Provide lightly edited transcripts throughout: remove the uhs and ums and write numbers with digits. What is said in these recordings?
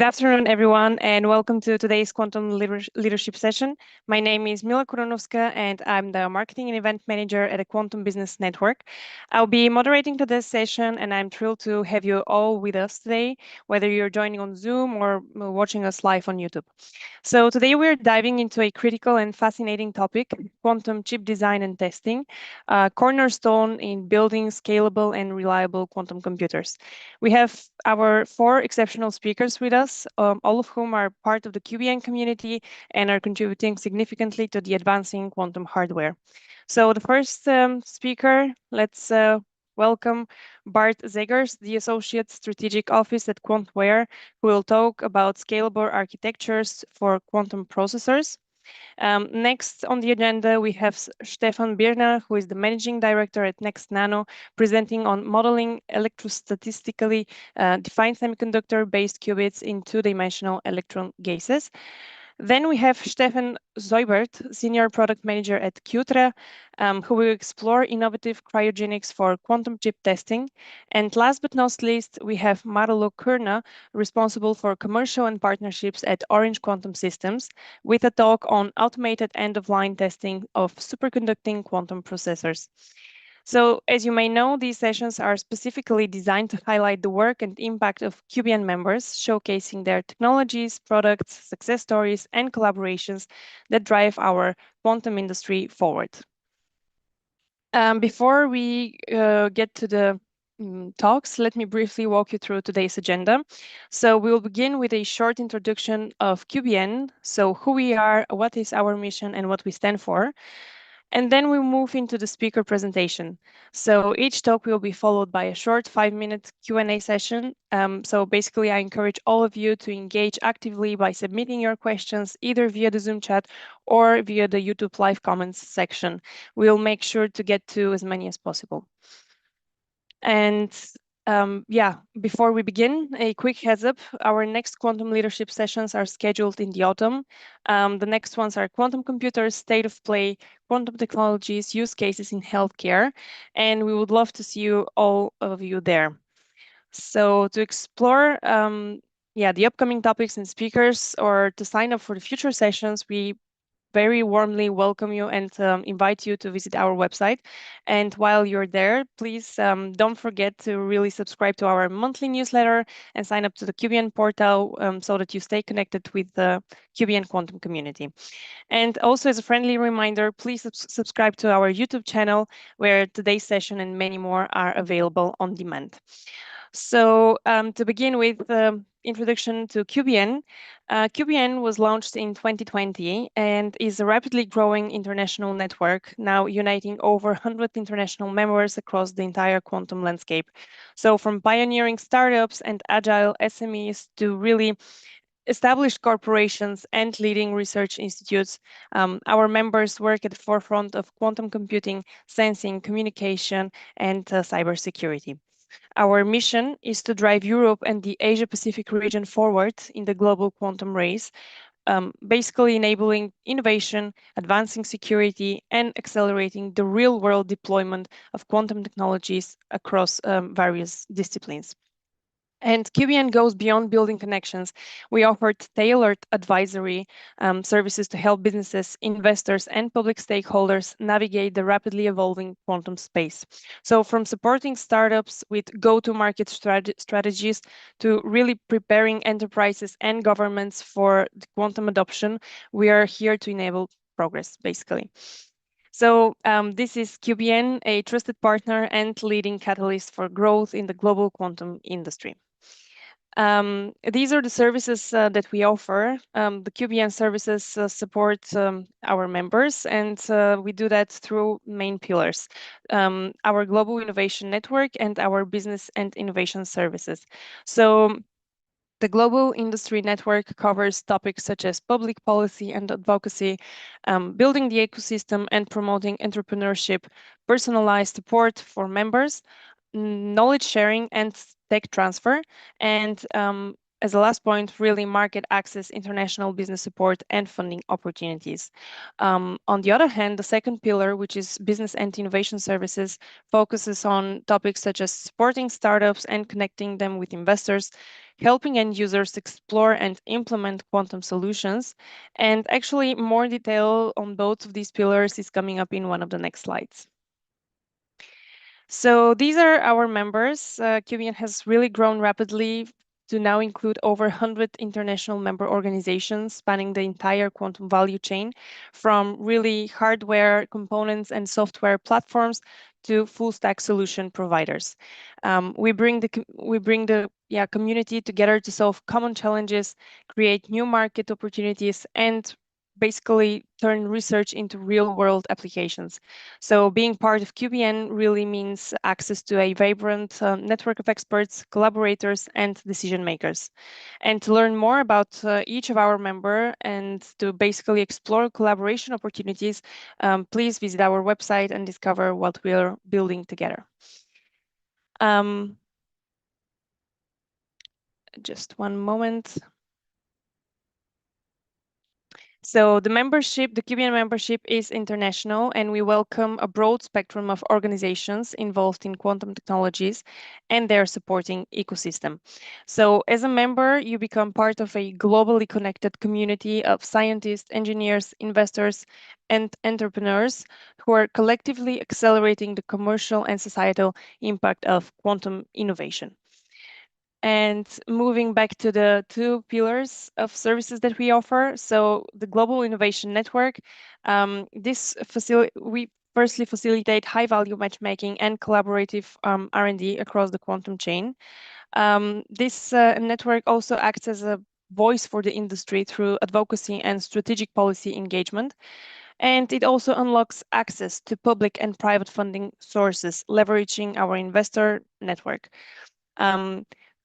Good afternoon, everyone, and welcome to today's Quantum Leadership session. My name is Mila Koronovska, and I'm the Marketing and Event Manager at the Quantum Business Network. I'll be moderating today's session, and I'm thrilled to have you all with us today, whether you're joining on Zoom or watching us live on YouTube. So today we're diving into a critical and fascinating topic, quantum chip design and testing, a cornerstone in building scalable and reliable quantum computers. We have our four exceptional speakers with us, all of whom are part of the QBN community and are contributing significantly to the advancing quantum hardware. So the first speaker, let's welcome Bart Zegers, the Associate Strategic Office at QuantWare, who will talk about scalable architectures for quantum processors. Next on the agenda, we have Stefan Birner, who is the Managing Director at Next Nano, presenting on modeling electrostatistically defined semiconductor-based qubits in two-dimensional electron gases. Then we have Stefan Zeubert, Senior Product Manager at Qtra, who will explore innovative cryogenics for quantum chip testing. And last but not least, we have Marlo Kurna, responsible for commercial and partnerships at Orange Quantum Systems, with a talk on automated end-of-line testing of superconducting quantum processors. So, as you may know, these sessions are specifically designed to highlight the work and impact of QBN members, showcasing their technologies, products, success stories, and collaborations that drive our quantum industry forward. Before we get to the talks, let me briefly walk you through today's agenda. So we'll begin with a short introduction of QBN, so who we are, what is our mission, and what we stand for. And then we move into the speaker presentation. So each talk will be followed by a short 5-minute Q&A session. So basically, I encourage all of you to engage actively by submitting your questions either via the Zoom chat or via the YouTube live comments section. We'll make sure to get to as many as possible. And before we begin, a quick heads up. Our next quantum leadership sessions are scheduled in the autumn. The next ones are quantum computers, state of play, quantum technologies, use cases in healthcare. And we would love to see all of you there. So to explore the upcoming topics and speakers, or to sign up for the future sessions, we very warmly welcome you and invite you to visit our website. And while you're there, please don't forget to really subscribe to our monthly newsletter and sign up to the QBN portal so that you stay connected with the QBN quantum community. And also, as a friendly reminder, please subscribe to our YouTube channel, where today's session and many more are available on demand. So to begin with the introduction to QBN, QBN was launched in 2020 and is a rapidly growing international network, now uniting over 100 international members across the entire quantum landscape. So from pioneering startups and agile SMEs to really established corporations and leading research institutes, our members work at the forefront of quantum computing, sensing, communication, and cybersecurity. Our mission is to drive Europe and the Asia-Pacific region forward in the global quantum race, basically enabling innovation, advancing security, and accelerating the real-world deployment of quantum technologies across various disciplines. And QBN goes beyond building connections. We offer tailored advisory services to help businesses, investors, and public stakeholders navigate the rapidly evolving quantum space. So from supporting startups with go-to-market strategies to really preparing enterprises and governments for the quantum adoption, we are here to enable progress, basically. So this is QBN, a trusted partner and leading catalyst for growth in the global quantum industry. These are the services that we offer. The QBN services support our members, and we do that through main pillars, our Global Innovation Network and our Business and Innovation Services. So the Global Industry Network covers topics such as public policy and advocacy, building the ecosystem and promoting entrepreneurship, personalized support for members, knowledge sharing and tech transfer, and as a last point, really market access, international business support, and funding opportunities. On the other hand, the second pillar, which is business and innovation services, focuses on topics such as supporting startups and connecting them with investors, helping end users explore and implement quantum solutions. And actually, more detail on both of these pillars is coming up in one of the next slides. So these are our members. QBN has really grown rapidly to now include over 100 international member organizations spanning the entire quantum value chain, from really hardware components and software platforms to full stack solution providers. We bring the community together to solve common challenges, create new market opportunities, and basically turn research into real world applications. So being part of QBN really means access to a vibrant network of experts, collaborators, and decision makers. And to learn more about each of our member and to basically explore collaboration opportunities, please visit our website and discover what we're building together. Just one moment. So the QBN membership is international, and we welcome a broad spectrum of organizations involved in quantum technologies and their supporting ecosystem. So as a member, you become part of a globally connected community of scientists, engineers, investors, and entrepreneurs who are collectively accelerating the commercial and societal impact of quantum innovation. And moving back to the two pillars of services that we offer, so the Global Innovation Network, we firstly facilitate high-value matchmaking and collaborative R&D across the quantum chain. This network also acts as a voice for the industry through advocacy and strategic policy engagement. And it also unlocks access to public and private funding sources, leveraging our investor network.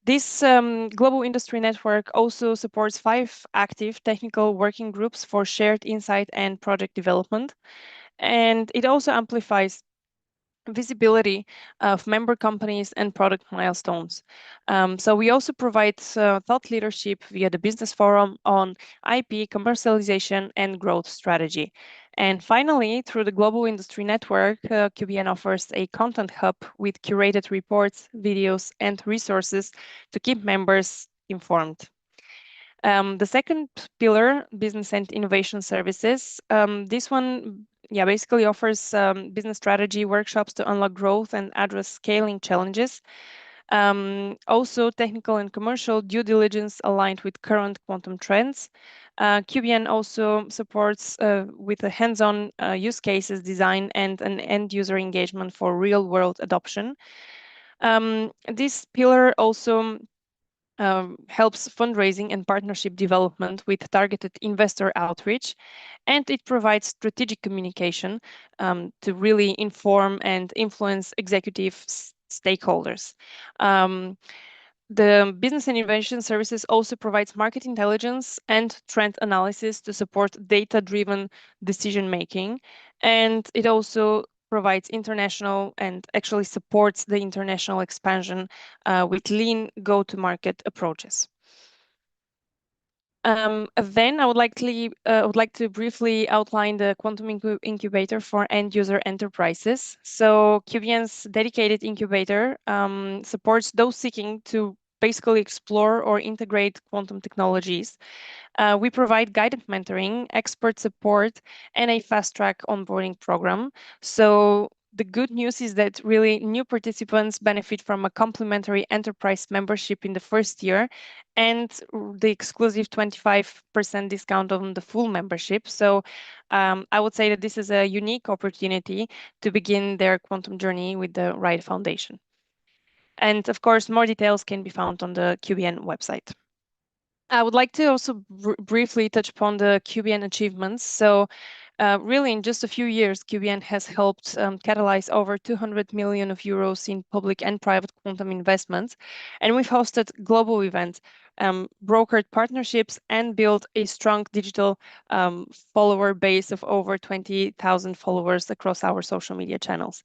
This global industry network also supports 5 active technical working groups for shared insight and project development. And it also amplifies visibility of member companies and product milestones. So we also provide thought leadership via the business forum on IP, commercialization, and growth strategy. And finally, through the Global Industry Network, QBN offers a content hub with curated reports, videos, and resources to keep members informed. The second pillar, business and innovation services, this one basically offers business strategy workshops to unlock growth and address scaling challenges. Also, technical and commercial due diligence aligned with current quantum trends. QBN also supports with a hands-on use cases design and an end-user engagement for real-world adoption. This pillar also helps fundraising and partnership development with targeted investor outreach, and it provides strategic communication to really inform and influence executive stakeholders. The business and innovation services also provides market intelligence and trend analysis to support data-driven decision making, and it also provides international and actually supports the international expansion with lean go-to-market approaches. Then I would like to briefly outline the quantum incubator for end user enterprises. So QBN's dedicated incubator supports those seeking to basically explore or integrate quantum technologies. We provide guided mentoring, expert support, and a fast-track onboarding program. So the good news is that really new participants benefit from a complimentary enterprise membership in the first year and the exclusive 25% discount on the full membership. So I would say that this is a unique opportunity to begin their quantum journey with the right foundation. And of course, more details can be found on the QBN website. I would like to also briefly touch upon the QBN achievements. So really, in just a few years, QBN has helped catalyze over 200 million of euros in public and private quantum investments. And we've hosted global events, brokered partnerships, and built a strong digital follower base of over 20,000 followers across our social media channels.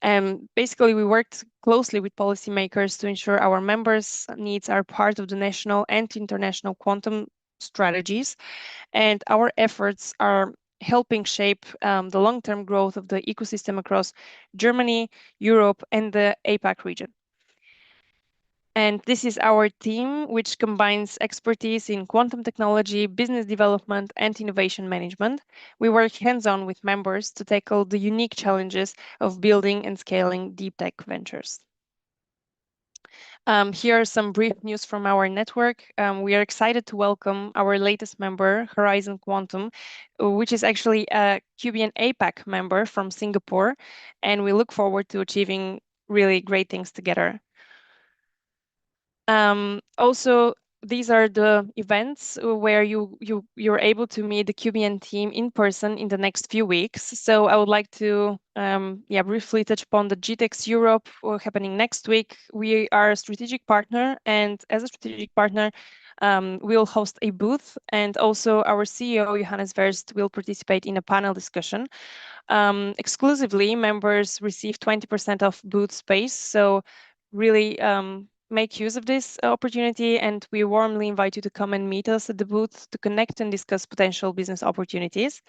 And basically, we worked closely with policymakers to ensure our members' needs are part of the national and international quantum strategies, and our efforts are helping shape the long-term growth of the ecosystem across Germany, Europe, and the APAC region. And this is our team, which combines expertise in quantum technology, business development, and innovation management. We work hands-on with members to tackle the unique challenges of building and scaling deep tech ventures. Here are some brief news from our network. We are excited to welcome our latest member, Horizon Quantum, which is actually a QBN APAC member from Singapore, and we look forward to achieving really great things together. Also, these are the events where you're able to meet the QBN team in person in the next few weeks. So I would like to briefly touch upon the GTEx Europe happening next week. We are a strategic partner, and as a strategic partner, we'll host a booth, and also our CEO Johannes Verst will participate in a panel discussion. Exclusively, members receive 20% of booth space. So really make use of this opportunity, and we warmly invite you to come and meet us at the booth to connect and discuss potential business opportunities.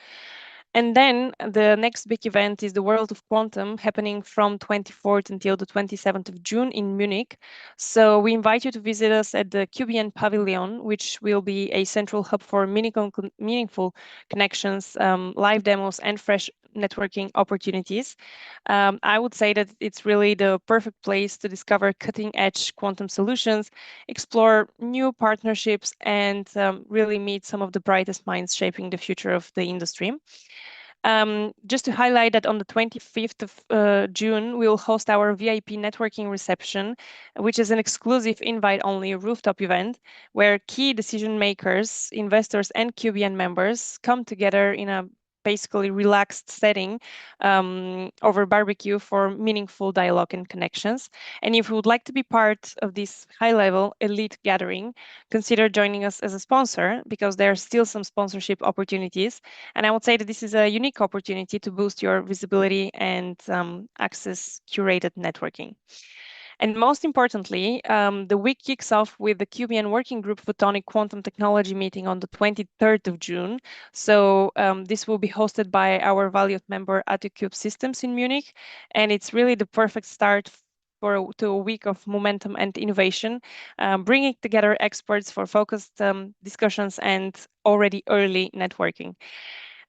And then the next big event is the World of Quantum, happening from 24th until the 27th of June in Munich. So we invite you to visit us at the QBN Pavilion, which will be a central hub for meaningful connections, live demos, and fresh networking opportunities. I would say that it's really the perfect place to discover cutting-edge quantum solutions, explore new partnerships, and really meet some of the brightest minds shaping the future of the industry. Just to highlight that on the 25th of June, we will host our VIP networking reception, which is an exclusive invite-only rooftop event where key decision makers, investors, and QBN members come together in a basically relaxed setting over barbecue for meaningful dialogue and connections. And if you would like to be part of this high-level elite gathering, consider joining us as a sponsor, because there are still some sponsorship opportunities. And I would say that this is a unique opportunity to boost your visibility and access curated networking. And most importantly, the week kicks off with the QBN Working Group Photonic Quantum Technology meeting on the 23rd of June. So this will be hosted by our valued member AtoCube Systems in Munich. And it's really the perfect start to a week of momentum and innovation, bringing together experts for focused discussions and already early networking.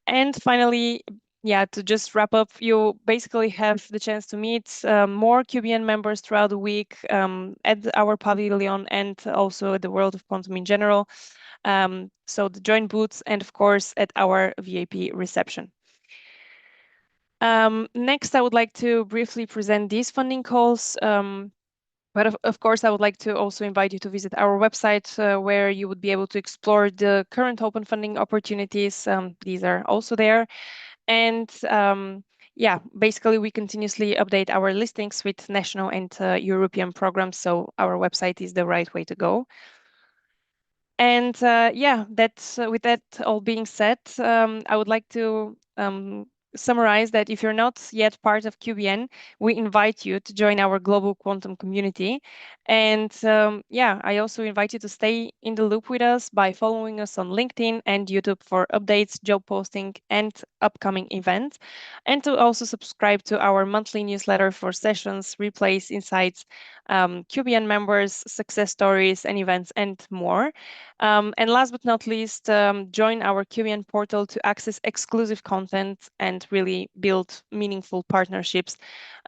And finally, yeah, to just wrap up, you basically have the chance to meet more QBN members throughout the week at our pavilion and also at the World of Quantum in general. So the joint booths and of course at our VIP reception. Next, I would like to briefly present these funding calls. But of course, I would like to also invite you to visit our website where you would be able to explore the current open funding opportunities. These are also there. And yeah, basically, we continuously update our listings with national and European programs. So our website is the right way to go. And yeah, that's with that all being said, I would like to summarize that if you're not yet part of QBN, we invite you to join our global quantum community. And yeah, I also invite you to stay in the loop with us by following us on LinkedIn and YouTube for updates, job posting, and upcoming events. And to also subscribe to our monthly newsletter for sessions, replays, insights, QBN members, success stories, and events, and more. And last but not least, join our QBN portal to access exclusive content and really build meaningful partnerships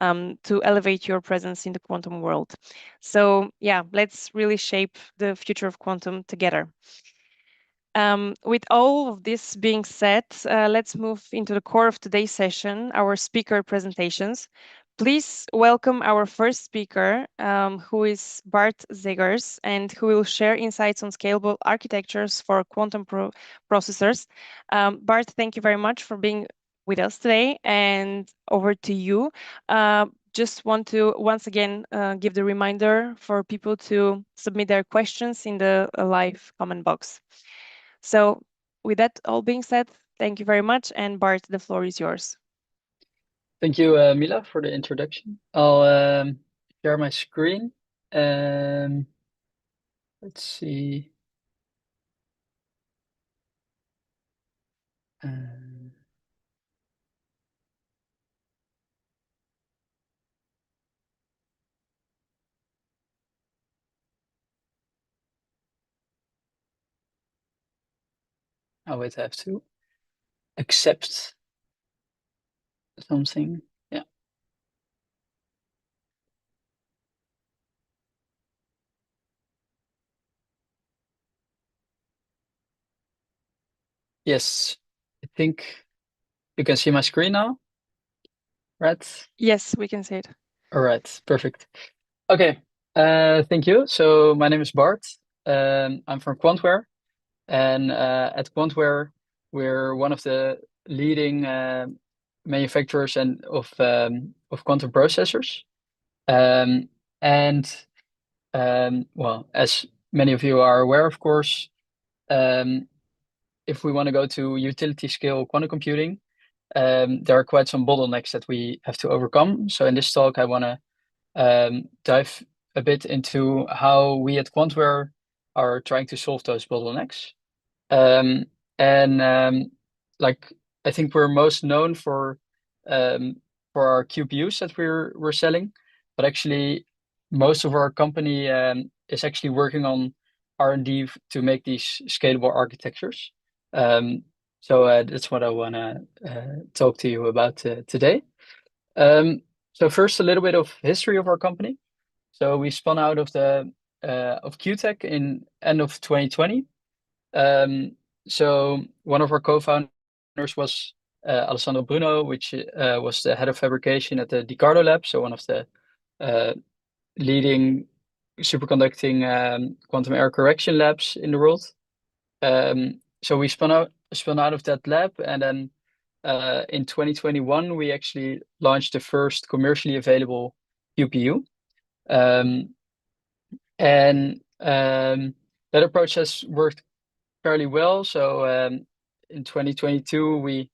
to elevate your presence in the quantum world. So yeah, let's really shape the future of quantum together. With all of this being said, let's move into the core of today's session, our speaker presentations. Please welcome our first speaker, who is Bart Zegers, and who will share insights on scalable architectures for quantum processors. Bart, thank you very much for being with us today, and over to you. Just want to once again give the reminder for people to submit their questions in the live comment box. So with that all being said, thank you very much, and Bart, the floor is yours. Thank you, Mila, for the introduction. I'll share my screen. Um, let's see. Um, oh, wait, I have to accept something. Yeah. Yes. I think you can see my screen now, right? Yes, we can say it. All right. Perfect. Okay. Thank you. So my name is Bart. I'm from Quantware, and at Quantware, we're one of the leading manufacturers and of quantum processors. Um, and well, as many of you are aware, of course, um, if we want to go to utility scale quantum computing, there are quite some bottlenecks that we have to overcome. So in this talk, I want to dive a bit into how we at Quantware are trying to solve those bottlenecks. Um, and like I think we're most known um, for our QPUs that we're selling, but actually most of our company is actually working on R&D to make these scalable architectures. Um, so that's what I want to talk to you about today. Um, so first, a little bit of history of our company. So we spun out of the of QTech in end of 2020. um, so one of our co-founders was Alessandro Bruno, which was the head of fabrication at the Dicardo Lab, so one of the uh, leading superconducting quantum error correction labs in the world. So we spun out of that lab, and then in 2021 we actually launched the first commercially available QPU. Um, and that approach has worked fairly well. So in 2022, we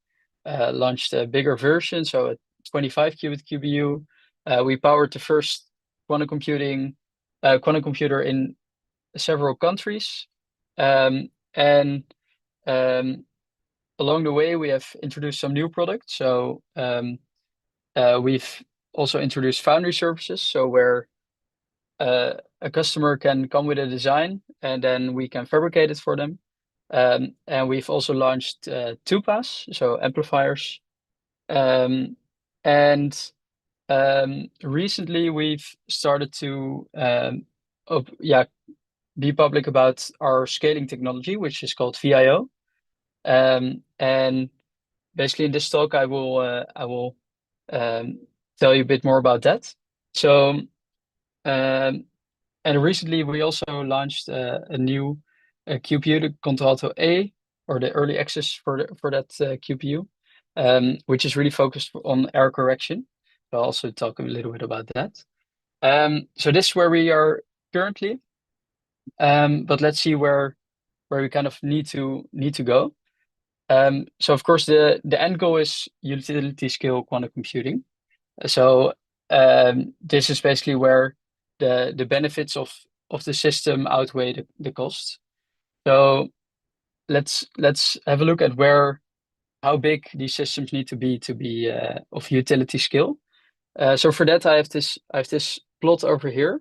launched a bigger version, so a 25 qubit QPU. We powered the first quantum computer in several countries. And along the way, we have introduced some new products. So we've also introduced foundry services, so where a customer can come with a design and then we can fabricate it for them. And we've also launched TUPAs, so amplifiers. Um, and recently we've started to yeah, be public about our scaling technology, which is called VIO. And basically in this talk, I will tell you a bit more about that. So um, and recently, we also launched a new QPU, the Contralto A, or the early access for that QPU, which is really focused on error correction. I'll also talk a little bit about that. So this is where we are currently, but let's see where we kind of need to go. So of course, the end goal is utility scale quantum computing. So this is basically where the benefits of the system outweigh the costs. So let's have a look at where how big these systems need to be of utility scale. So for that, I have this plot over here.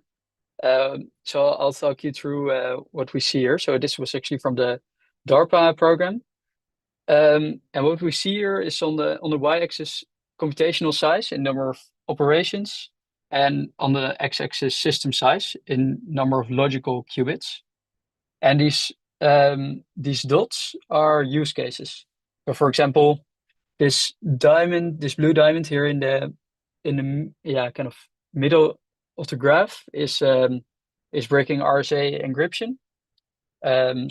So I'll talk you through what we see here. So this was actually from the DARPA program. And what we see here is on the y-axis computational size in number of operations, and on the x-axis system size in number of logical qubits. And these dots are use cases. So for example, this blue diamond here in the yeah kind of middle of the graph is breaking RSA encryption.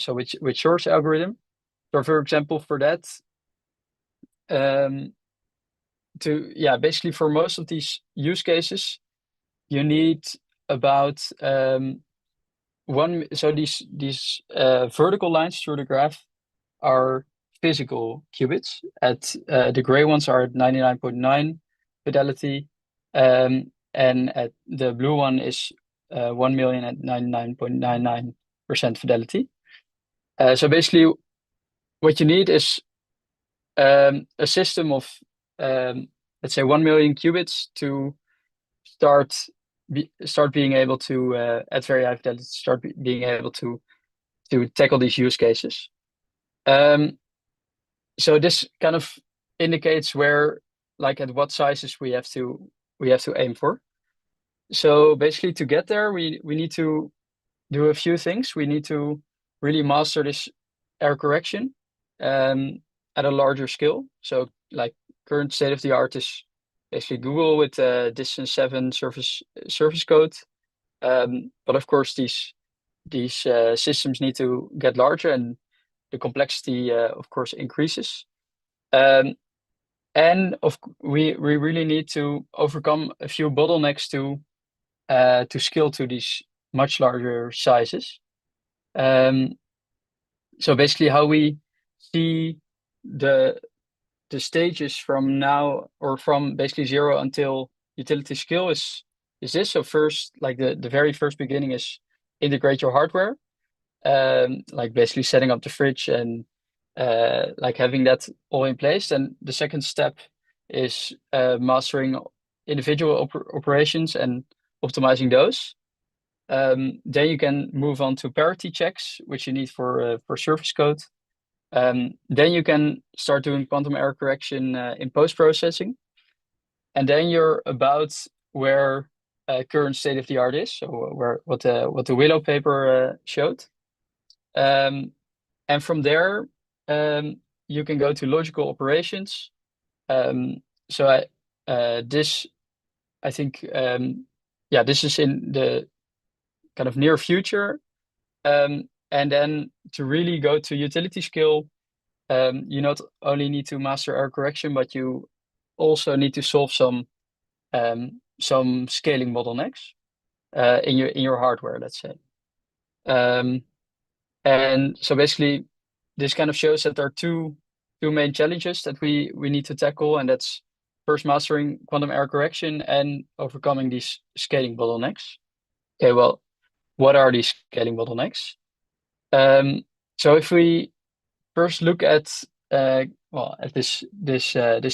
So with Shor's algorithm. So for example, for that, um, to yeah, basically for most of these use cases, you need about one. So these vertical lines through the graph are physical qubits. At the gray ones are at 99.9 fidelity. And at the blue one is 1 million at 99.99% fidelity. So basically, what you need is a system of, let's say, 1 million qubits to start being able to, at very high fidelity, being able to tackle these use cases. So this kind of indicates where, like, at what sizes we have to aim for. So basically, to get there, we need to do a few things. We need to really master this error correction at a larger scale. So, like, current state of the art is basically Google with distance 7 surface code. But of course, these systems need to get larger, and the complexity, of course, increases. And we really need to overcome a few bottlenecks to scale to these much larger sizes. So basically, how we see the stages from now, or from basically 0 until utility scale, is this. So first, like, the very first beginning is integrate your hardware, like basically setting up the fridge and like having that all in place. And the second step is mastering individual operations and optimizing those. Then you can move on to parity checks, which you need for surface code. Then you can start doing quantum error correction in post-processing. And then you're about where current state of the art is, so what the Willow paper showed. And from there, you can go to logical operations. So I think, yeah, this is in the kind of near future. And then to really go to utility scale, you not only need to master error correction, but you also need to solve some scaling bottlenecks in your hardware, let's say. And so basically, this kind of shows that there are two main challenges that we need to tackle, and that's first mastering quantum error correction and overcoming these scaling bottlenecks. Okay, well, what are these scaling bottlenecks? So if we first look at at this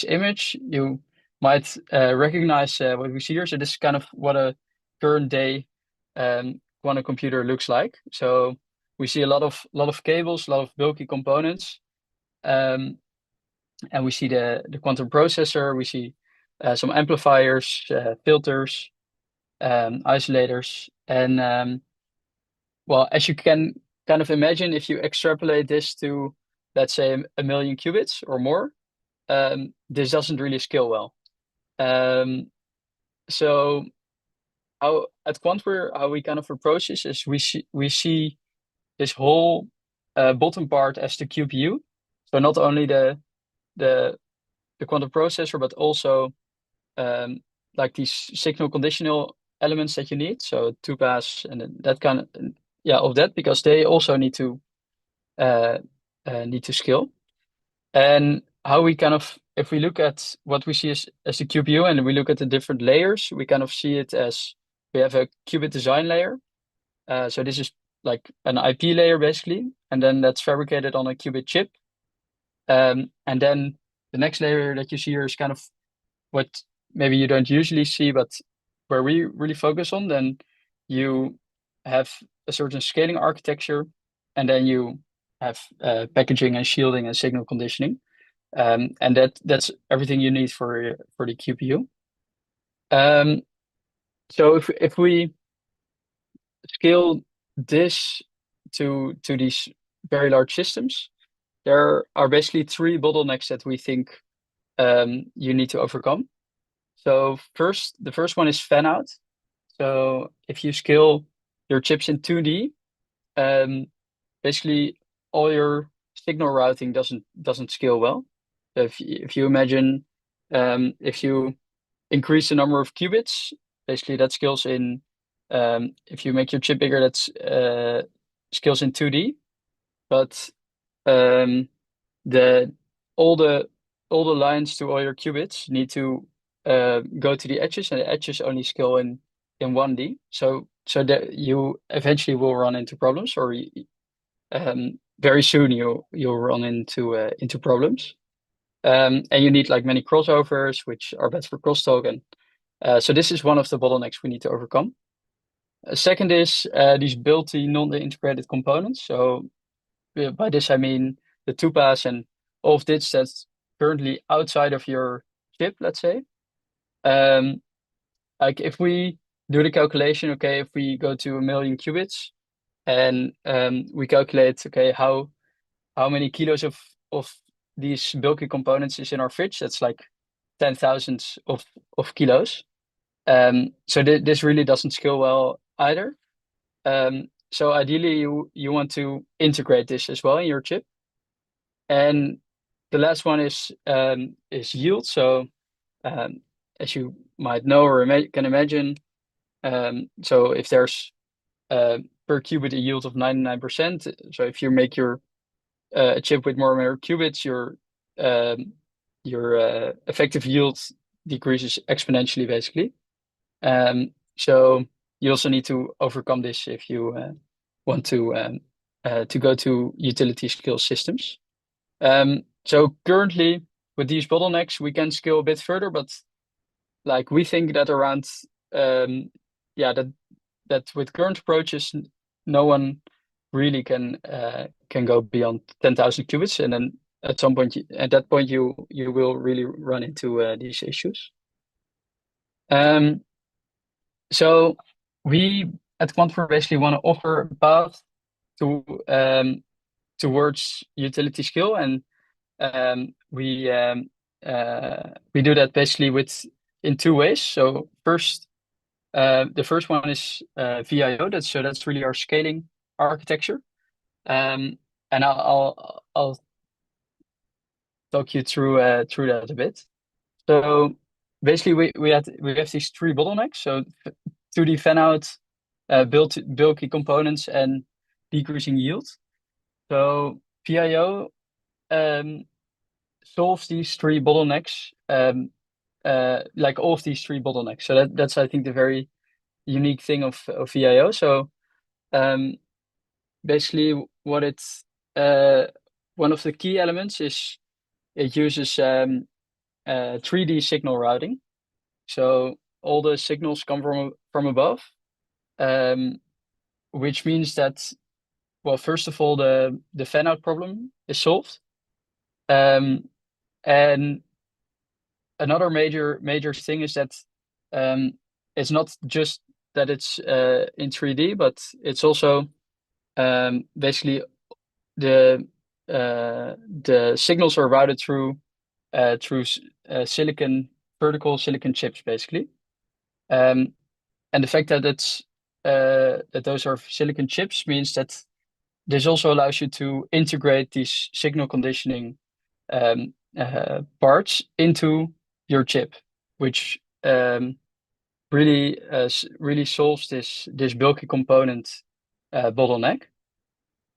image, you might recognize what we see here. So this is kind of what a current day quantum computer looks like. So we see a lot of cables, a lot of bulky components, and we see the quantum processor. We see some amplifiers, filters, isolators, and well, as you can kind of imagine, if you extrapolate this to, let's say, a million qubits or more, this doesn't really scale well. So how at Quantware, how we kind of approach this is we see this whole bottom part as the QPU. So not only the quantum processor, but also like these signal conditional elements that you need. So two pass and that kind of, yeah, of that, because they also need to scale. And how we kind of, if we look at what we see as the QPU and we look at the different layers, we kind of see it as we have a qubit design layer. So this is like an IP layer basically, and then that's fabricated on a qubit chip. And then the next layer that you see here is kind of what maybe you don't usually see, but where we really focus on. Then you have a certain scaling architecture, and then you have packaging and shielding and signal conditioning. And that's everything you need for the QPU. So if we scale this to these very large systems, there are basically three bottlenecks that we think you need to overcome. So the first one is fan out. So if you scale your chips in 2D, basically all your signal routing doesn't scale well. So if you imagine, if you increase the number of qubits, basically that scales in, if you make your chip bigger, that's scales in 2D. But the all the lines to all your qubits need to go to the edges, and the edges only scale in 1D. So that you eventually will run into problems, or very soon you'll run into problems. And you need like many crossovers, which are bad for crosstalk, and so this is one of the bottlenecks we need to overcome. Second is these built-in non-integrated components. So by this I mean the two-pass and all of this that's currently outside of your chip, let's say. Um, like if we do the calculation, okay, if we go to 1 million qubits and we calculate, okay, how many kilos of these bulky components is in our fridge, that's like 10,000 of kilos. So this really doesn't scale well either. So ideally you want to integrate this as well in your chip. And the last one is yield. So as you might know or can imagine, so if there's per qubit a yield of 99%, so if you make your chip with more and more qubits, your effective yield decreases exponentially, basically. So you also need to overcome this if you want to go to utility scale systems. So currently with these bottlenecks, we can scale a bit further, but like we think that around yeah that with current approaches, no one really can go beyond 10,000 qubits, and then at some point, at that point, you will really run into these issues. So we at Quantum basically want to offer a path to towards utility scale, and we do that basically in two ways. So first, the first one is VIO. That's really our scaling architecture, and I'll talk you through that a bit. So basically, we have these three bottlenecks. So 2D fan out, bulky components, and decreasing yield. So PIO solves these three bottlenecks, like all of these three bottlenecks. So that's I think the very unique thing of VIO. So basically, what it's one of the key elements is it uses 3D signal routing. So all the signals come from above, which means that, well, first of all, the fan out problem is solved. And another major thing is that it's not just that it's in 3D, but it's also basically the signals are routed through vertical silicon chips, basically. And the fact that that those are silicon chips means that this also allows you to integrate these signal conditioning parts into your chip, which really solves this bulky component bottleneck.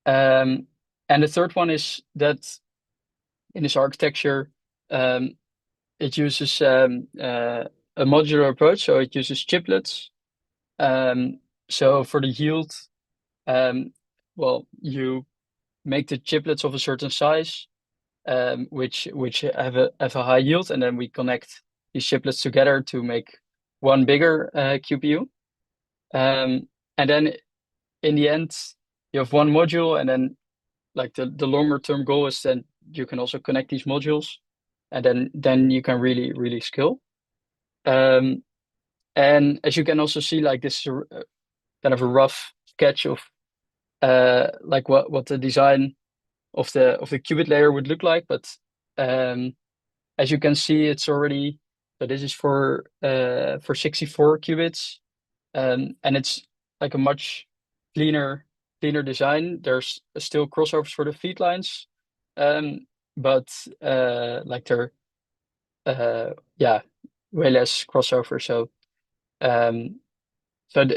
And the third one is that in this architecture, it uses a modular approach, so it uses chiplets. So for the yield, well, you make the chiplets of a certain size, which have a high yield, and then we connect these chiplets together to make one bigger QPU. And then in the end, you have one module, and then like the longer term goal is then you can also connect these modules, and then you can really scale. And as you can also see, like this is kind of a rough sketch of like what the design of the qubit layer would look like. But as you can see, it's already, so this is for 64 qubits, and it's like a much cleaner design. There's still crossovers for the feed lines, but like they're yeah, way less crossover. So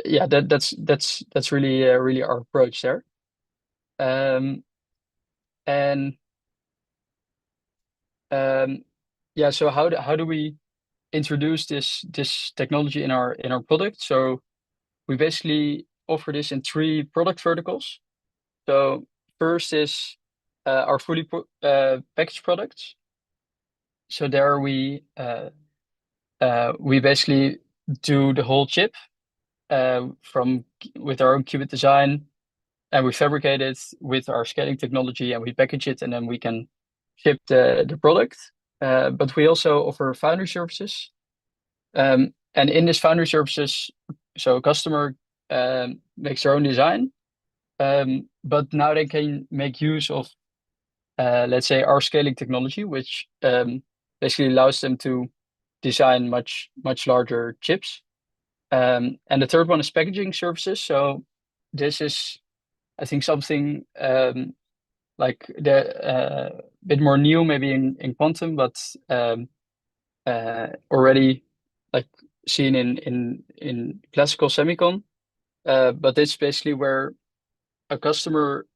yeah, that's really our approach there. And yeah, so how do we introduced this technology in our product. So we basically offer this in 3 product verticals. So first is our fully packaged products. So there we basically do the whole chip with our own qubit design, and we fabricate it with our scaling technology, and we package it, and then we can ship the product. But we also offer foundry services. And in this foundry services, so a customer makes their own design, but now they can make use of, let's say, our scaling technology, which basically allows them to design much larger chips. And the third one is packaging services. So this is, I think, something like the bit more new, maybe in quantum, but already like seen in classical semicon. But it's basically where a customer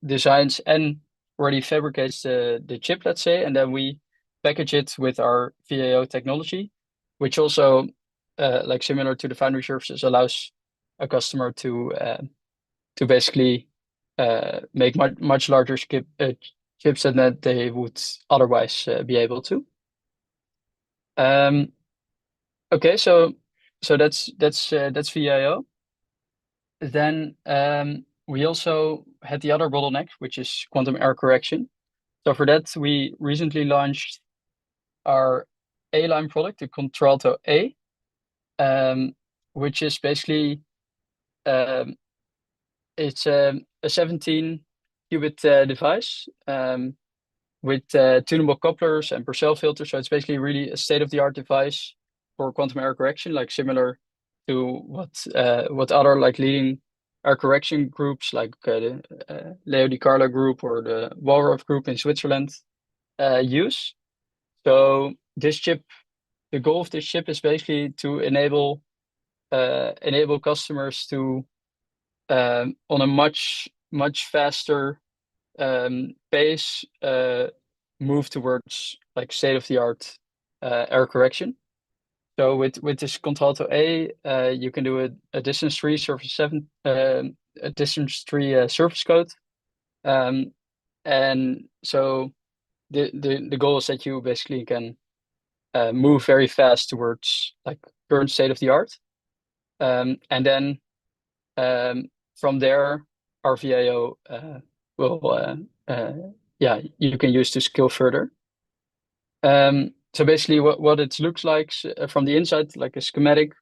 designs and already fabricates the chip, let's say, and then we package it with our VAO technology, which also, like similar to the foundry services, allows a customer to basically make much larger chips than that they would otherwise be able to. Okay, so that's VIO. Then we also had the other bottleneck, which is quantum error correction. So for that, we recently launched our A-line product, the Contralto A, which is basically it's a 17 qubit device with tunable couplers and Purcell filters. So it's basically really a state-of-the-art device for quantum error correction, like similar to what other like leading error correction groups like the Leo Di Carlo group or the Walraff group in Switzerland use. So this chip, the goal of this chip is basically to enable customers to on a much faster pace move towards like state-of-the-art error correction. So with this Contralto A, you can do a distance 3 surface 7 a distance 3 surface code, and so the goal is that you basically can move very fast towards like current state of the art, and then from there our VIO will yeah, you can use to scale further. So basically what it looks like from the inside, like a schematic.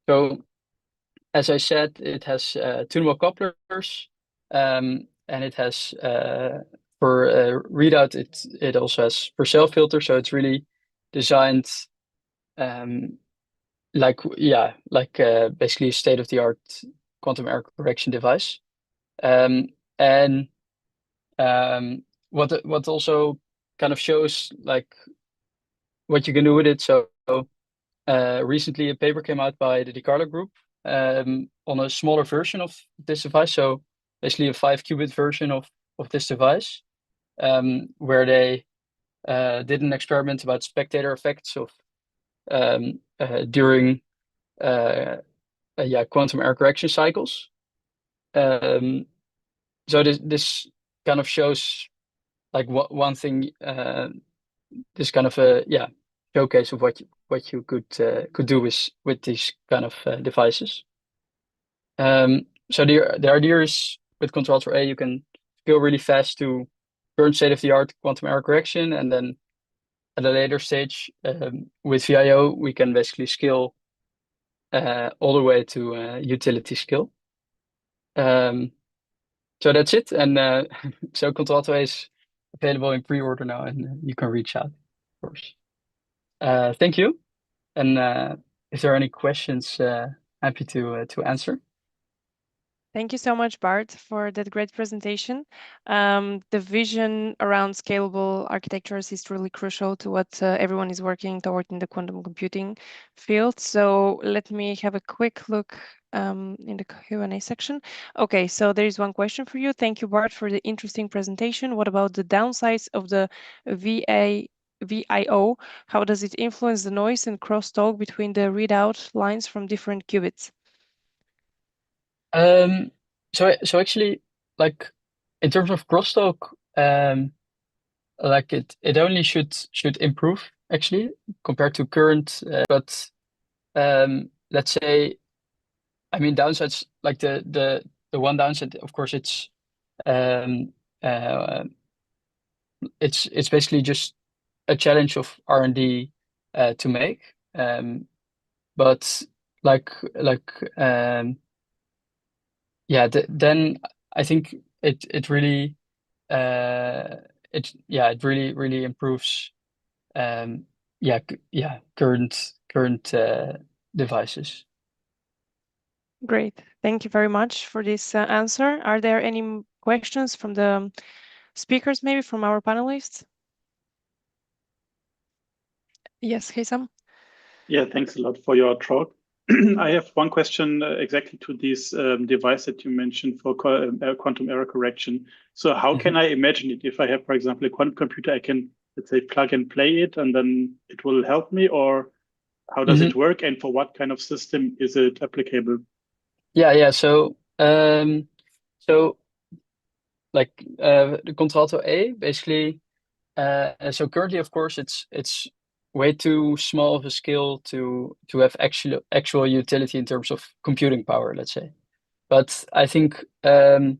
So as I said, it has tunable couplers, and it has for readout, it also has Purcell filter. So it's really designed like basically a state-of-the-art quantum error correction device. And what also kind of shows like what you can do with it. So recently a paper came out by the Di Carlo group on a smaller version of this device. So basically a 5 qubit version of this device, where they did an experiment about spectator effects of during quantum error correction cycles. So this kind of shows like one thing, this kind of a showcase of what you could do with these kind of devices. So the idea is with Contralto A, you can scale really fast to current state-of-the-art quantum error correction, and then at a later stage with VIO, we can basically scale all the way to utility scale. So that's it, and so Contralto A is available in pre-order now, and you can reach out, of course. Thank you, and if there are any questions, happy to answer. Thank you so much, Bart, for that great presentation. The vision around scalable architectures is really crucial to what everyone is working toward in the quantum computing field. So let me have a quick look in the Q&A section. Okay, so there is one question for you. Thank you, Bart, for the interesting presentation. What about the downsides of the VIO, how does it influence the noise and crosstalk between the readout lines from different qubits? So actually, like in terms of crosstalk, like it only should improve actually compared to current, but let's say, I mean, downsides, like the one downside, of course, um uh it's basically just a challenge of R&D to make. But like yeah, then I think it really it really improves current devices. Great. Thank you very much for this answer. Are there any questions from the speakers, maybe from our panelists? Yes, Haysam? Yeah, thanks a lot for your talk. I have one question exactly to this device that you mentioned for quantum error correction. So how can I imagine it? If I have, for example, a quantum computer, I can, let's say, plug and play it, and then it will help me, or how does it work, and for what kind of system is it applicable? Yeah. So like the Contralto A, basically. So currently, of course, it's way too small of a scale to have actual utility in terms of computing power, let's say. But I think the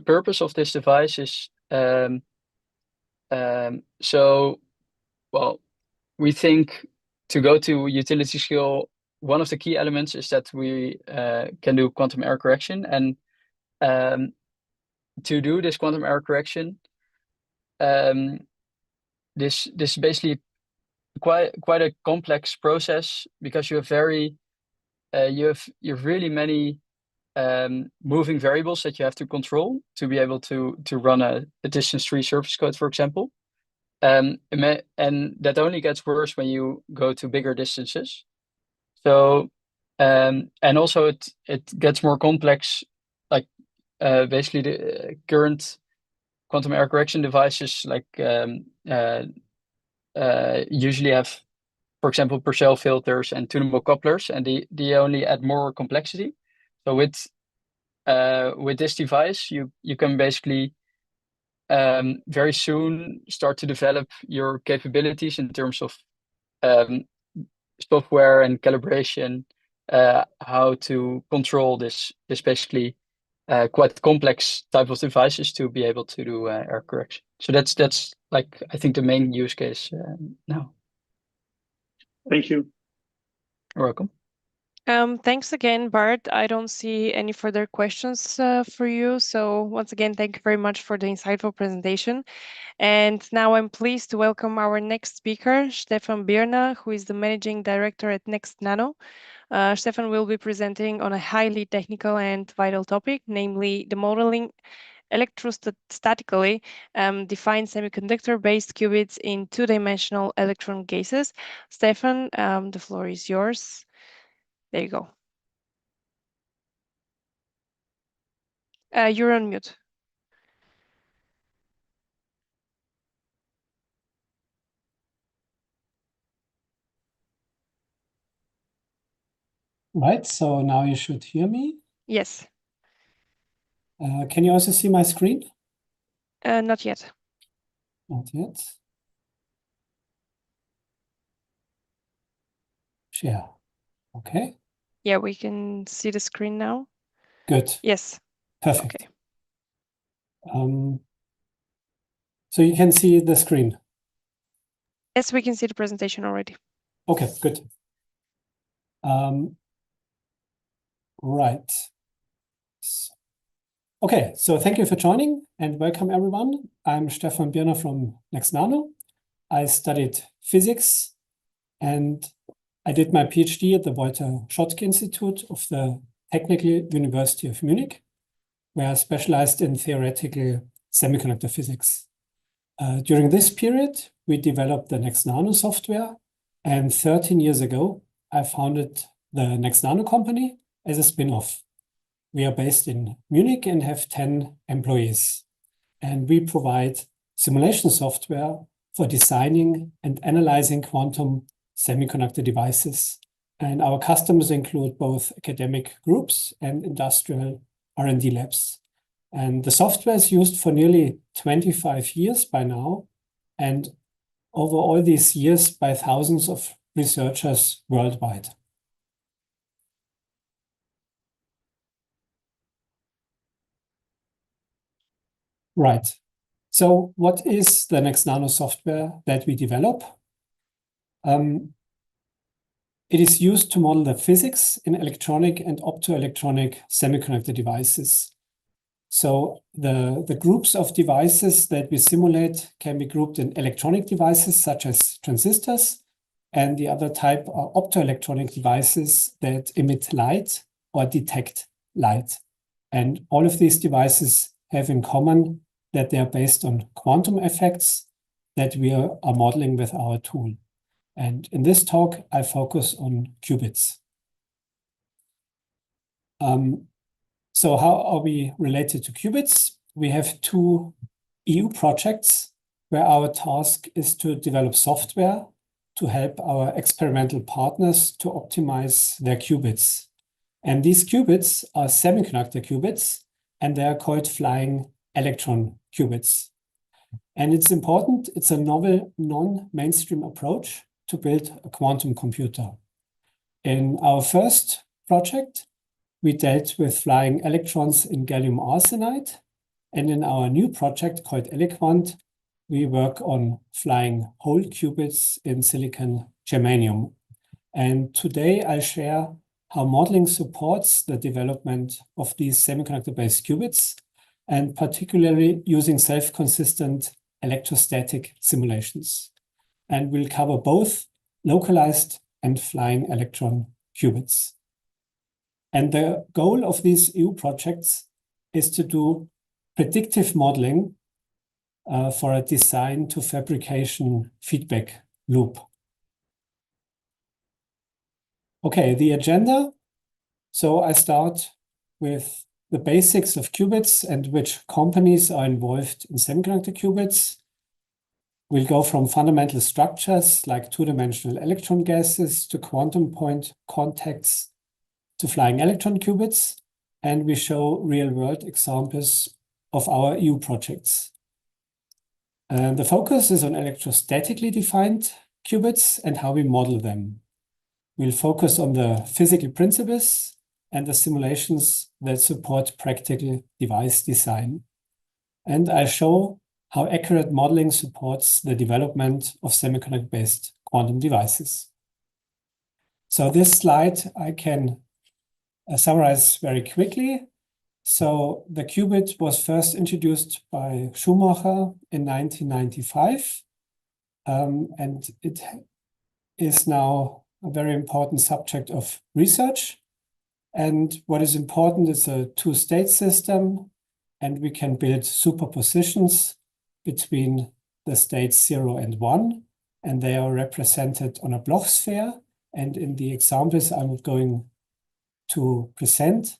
purpose of this device is so well, we think to go to utility scale, one of the key elements is that we can do quantum error correction, and to do this quantum error correction, this is basically quite a complex process because you have you have really many moving variables that you have to control to be able to run a distance tree surface code, for example. And that only gets worse when you go to bigger distances. So and also it gets more complex, like basically the current quantum error correction devices like usually have, for example, Purcell filters and tunable couplers, and they only add more complexity. So with this device, you can basically very soon start to develop your capabilities in terms of software and calibration, how to control this basically quite complex type of devices to be able to do error correction. So that's like I think the main use case now. Thank you. You're welcome. Thanks again, Bart. I don't see any further questions for you. So once again, thank you very much for the insightful presentation. And now I'm pleased to welcome our next speaker, Stefan Birner, who is the Managing Director at Next Nano. Stefan will be presenting on a highly technical and vital topic, namely the modeling electrostatically defined semiconductor-based qubits in two-dimensional electron gases. Stefan, the floor is yours. There you go. You're on mute. Right, so now you should hear me. Yes. Can you also see my screen? Not yet. Not yet. Share. Okay. Yeah, we can see the screen now. Good. Yes. Perfect. Okay. So you can see the screen. Yes, we can see the presentation already. Okay, good. Right. Okay, so thank you for joining and welcome everyone. I'm Stefan Birner from Next Nano. I studied physics and I did my PhD at the Walter Schottky Institute of the Technical University of Munich, where I specialized in theoretical semiconductor physics. During this period, we developed the Next Nano software, and 13 years ago, I founded the Next Nano company as a spin-off. We are based in Munich and have 10 employees, and we provide simulation software for designing and analyzing quantum semiconductor devices. And our customers include both academic groups and industrial R&D labs. And the software is used for nearly 25 years by now, and over all these years by thousands of researchers worldwide. Right. So what is the NextNano software that we develop? It is used to model the physics in electronic and optoelectronic semiconductor devices. So the groups of devices that we simulate can be grouped in electronic devices such as transistors, and the other type are optoelectronic devices that emit light or detect light. And all of these devices have in common that they are based on quantum effects that we are modeling with our tool. And in this talk, I focus on qubits. So how are we related to qubits? We have two EU projects where our task is to develop software to help our experimental partners to optimize their qubits. And these qubits are semiconductor qubits, and they are called flying electron qubits. And it's important, it's a novel, non-mainstream approach to build a quantum computer. In our first project, we dealt with flying electrons in gallium arsenide. And in our new project called EleQuant, we work on flying whole qubits in silicon germanium. And today I'll share how modeling supports the development of these semiconductor-based qubits, and particularly using self-consistent electrostatic simulations. And we'll cover both localized and flying electron qubits. And the goal of these EU projects is to do predictive modeling for a design to fabrication feedback loop. Okay, the agenda. So I start with the basics of qubits and which companies are involved in semiconductor qubits. We'll go from fundamental structures like two-dimensional electron gases to quantum point contacts to flying electron qubits, and we show real-world examples of our EU projects. The focus is on electrostatically defined qubits and how we model them. We'll focus on the physical principles and the simulations that support practical device design. And I show how accurate modeling supports the development of semiconductor-based quantum devices. So this slide I can summarize very quickly. So the qubit was first introduced by Schumacher in 1995, and it is now a very important subject of research. And what is important is a two-state system, and we can build superpositions between the states 0 and 1, and they are represented on a Bloch sphere. And in the examples I'm going to present,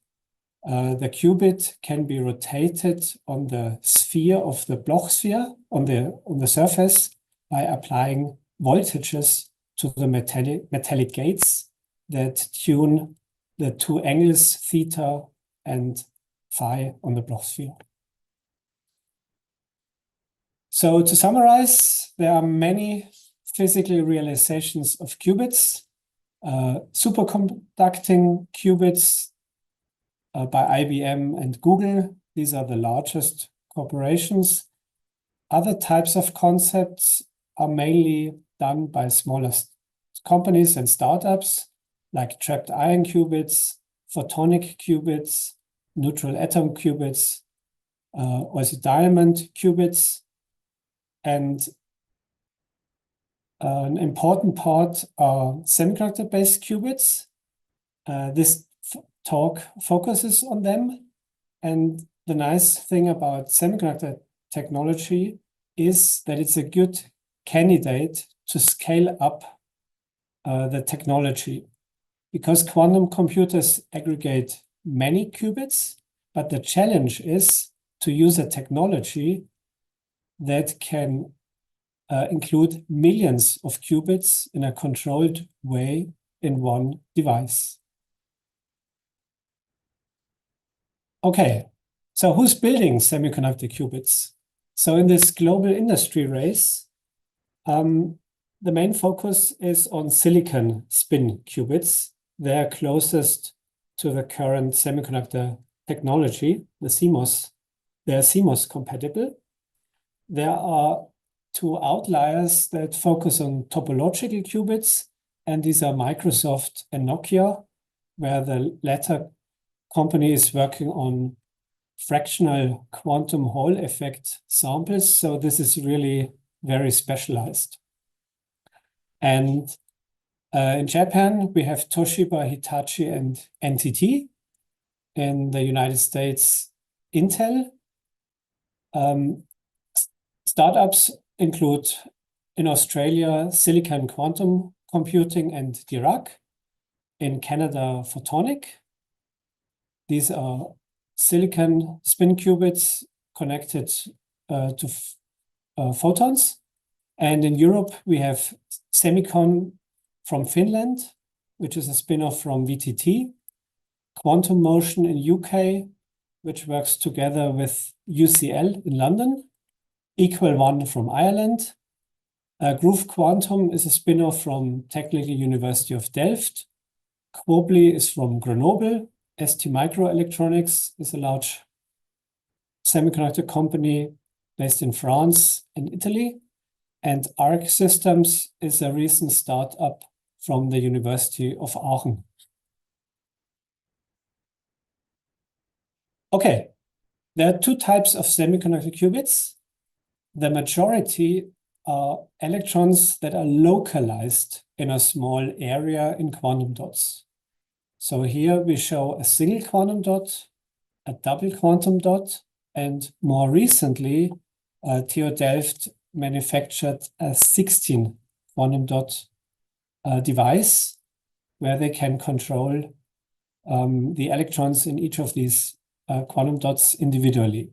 the qubit can be rotated on the sphere of the Bloch sphere, on the surface, by applying voltages to the metallic gates that tune the two angles theta and phi on the Bloch sphere. So to summarize, there are many physical realizations of qubits. Superconducting qubits by IBM and Google. These are the largest corporations. Other types of concepts are mainly done by smaller companies and startups, like trapped ion qubits, photonic qubits, neutral atom qubits, also diamond qubits. And an important part are semiconductor-based qubits. This talk focuses on them. And the nice thing about semiconductor technology is that it's a good candidate to scale up the technology, because quantum computers aggregate many qubits, but the challenge is to use a technology that can include millions of qubits in a controlled way in one device. Okay, so who's building semiconductor qubits? So in this global industry race, the main focus is on silicon spin qubits. They're closest to the current semiconductor technology, the CMOS. They're CMOS compatible. There are two outliers that focus on topological qubits, and these are Microsoft and Nokia, where the latter company is working on fractional quantum Hall effect samples. So this is really very specialized. And in Japan, we have Toshiba, Hitachi, and NTT. In the United States, Intel. Startups include, in Australia, Silicon Quantum Computing and Dirac. In Canada, Photonic. These are silicon spin qubits connected to photons. And in Europe, we have Semicon from Finland, which is a spin-off from VTT. Quantum Motion in UK, which works together with UCL in London. Equal One from Ireland. Groove Quantum is a spin-off from Technical University of Delft. Quobly is from Grenoble. ST Microelectronics is a large semiconductor company based in France and Italy. And Arc Systems is a recent startup from the University of Aachen. Okay, there are two types of semiconductor qubits. The majority are electrons that are localized in a small area in quantum dots. So here we show a single quantum dot, a double quantum dot, and more recently, TU Delft manufactured a 16 quantum dot device where they can control the electrons in each of these quantum dots individually.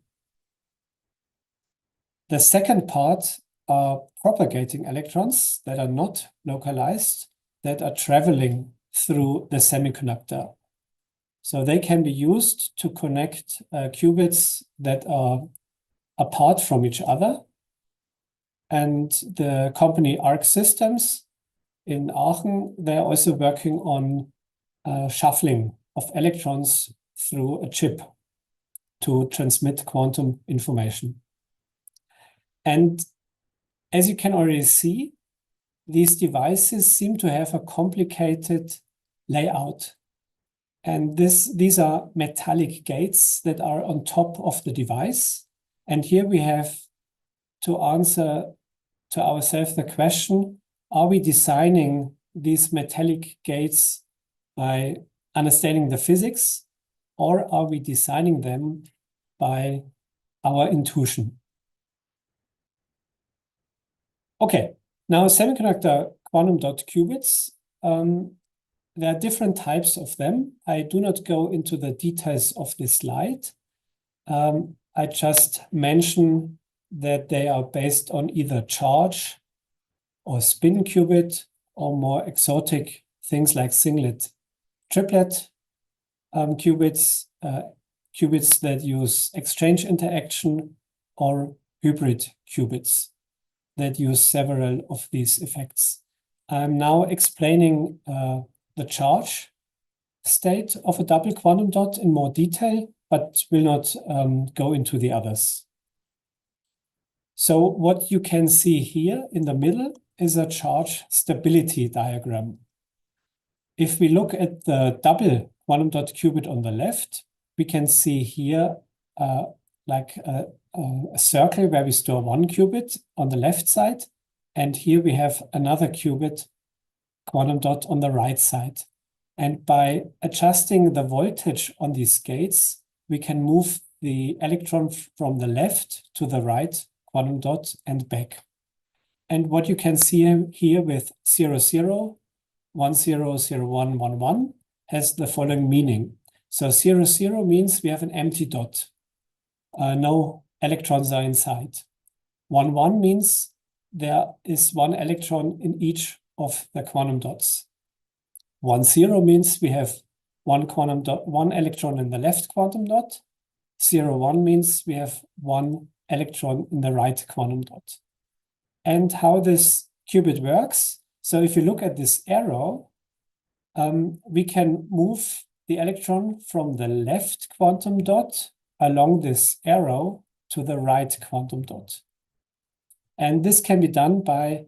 The second part are propagating electrons that are not localized, that are traveling through the semiconductor. So they can be used to connect qubits that are apart from each other. And the company Arc Systems in Aachen, they're also working on shuffling of electrons through a chip to transmit quantum information. And as you can already see, these devices seem to have a complicated layout. And these are metallic gates that are on top of the device. And here we have to answer to ourselves the question, are we designing these metallic gates by understanding the physics, or are we designing them by our intuition? Okay, now semiconductor quantum dot qubits, there are different types of them. I do not go into the details of this slide. I just mention that they are based on either charge or spin qubit or more exotic things like singlet, triplet qubits, qubits that use exchange interaction, or hybrid qubits that use several of these effects. I'm now explaining the charge state of a double quantum dot in more detail, but will not go into the others. So what you can see here in the middle is a charge stability diagram. If we look at the double quantum dot qubit on the left, we can see here like a circle where we store one qubit on the left side. And here we have another qubit quantum dot on the right side. And by adjusting the voltage on these gates, we can move the electron from the left to the right quantum dot and back. And what you can see here with 0, 0, 1, 0, 0, 1, 1, 1 has the following meaning. So 0, 0 means we have an empty dot. No electrons are inside. 1, 1 means there is one electron in each of the quantum dots. 1, 0 means we have one electron in the left quantum dot. 0, 1 means we have one electron in the right quantum dot. And how this qubit works, so if you look at this arrow, we can move the electron from the left quantum dot along this arrow to the right quantum dot. And this can be done by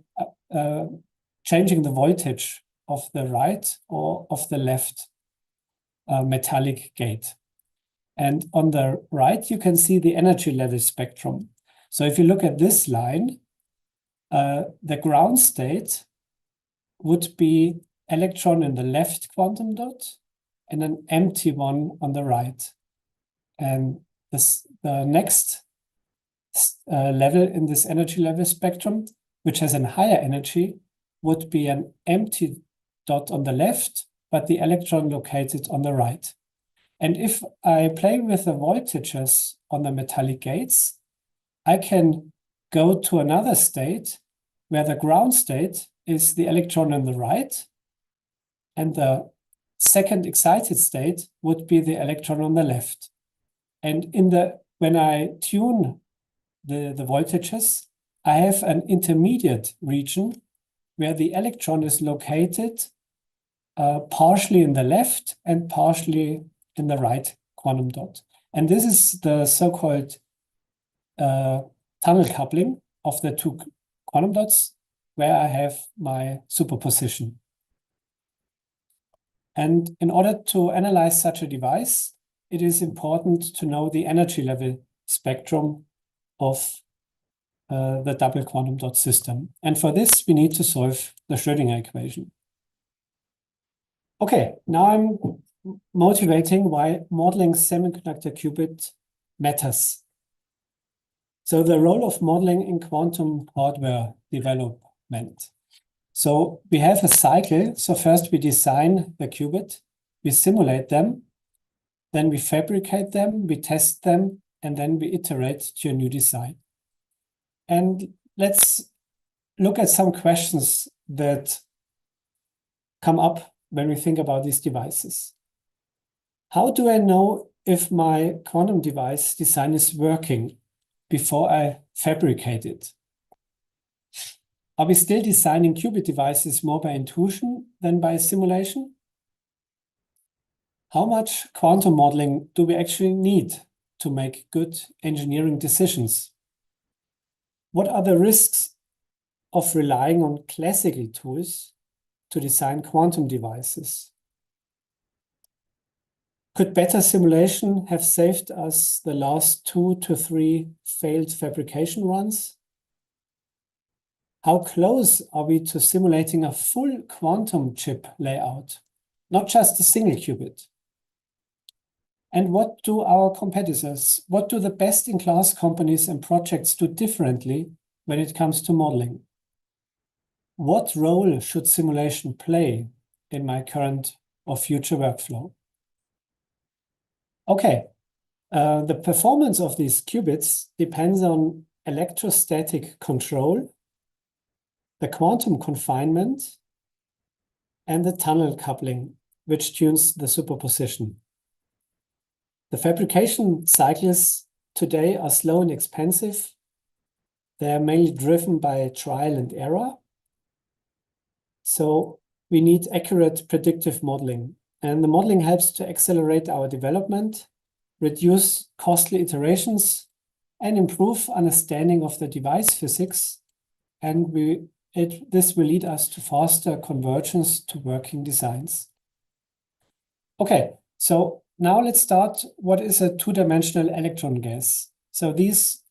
changing the voltage of the right or of the left metallic gate. And on the right, you can see the energy level spectrum. So if you look at this line, the ground state would be electron in the left quantum dot and an empty one on the right. And the next level in this energy level spectrum, which has a higher energy, would be an empty dot on the left, but the electron located on the right. And if I play with the voltages on the metallic gates, I can go to another state where the ground state is the electron on the right, and the second excited state would be the electron on the left. And when I tune the voltages, I have an intermediate region where the electron is located partially in the left and partially in the right quantum dot. And this is the so-called tunnel coupling of the two quantum dots, where I have my superposition. And in order to analyze such a device, it is important to know the energy level spectrum of the double quantum dot system. And for this, we need to solve the Schrödinger equation. Okay, now I'm motivating why modeling semiconductor qubit matters. So the role of modeling in quantum hardware development. So we have a cycle. So first we design the qubit, we simulate them, then we fabricate them, we test them, and then we iterate to a new design. And let's look at some questions that come up when we think about these devices. How do I know if my quantum device design is working before I fabricate it? Are we still designing qubit devices more by intuition than by simulation? How much quantum modeling do we actually need to make good engineering decisions? What are the risks of relying on classical tools to design quantum devices? Could better simulation have saved us the last 2 to 3 failed fabrication runs? How close are we to simulating a full quantum chip layout, not just a single qubit? And what do our competitors, what do the best-in-class companies and projects do differently when it comes to modeling? What role should simulation play in my current or future workflow? Okay, the performance of these qubits depends on electrostatic control, the quantum confinement, and the tunnel coupling, which tunes the superposition. The fabrication cycles today are slow and expensive. They are mainly driven by trial and error. So we need accurate predictive modeling. And the modeling helps to accelerate our development, reduce costly iterations, and improve understanding of the device physics. And this will lead us to faster convergence to working designs. Okay, so now let's start. What is a two-dimensional electron gas? So these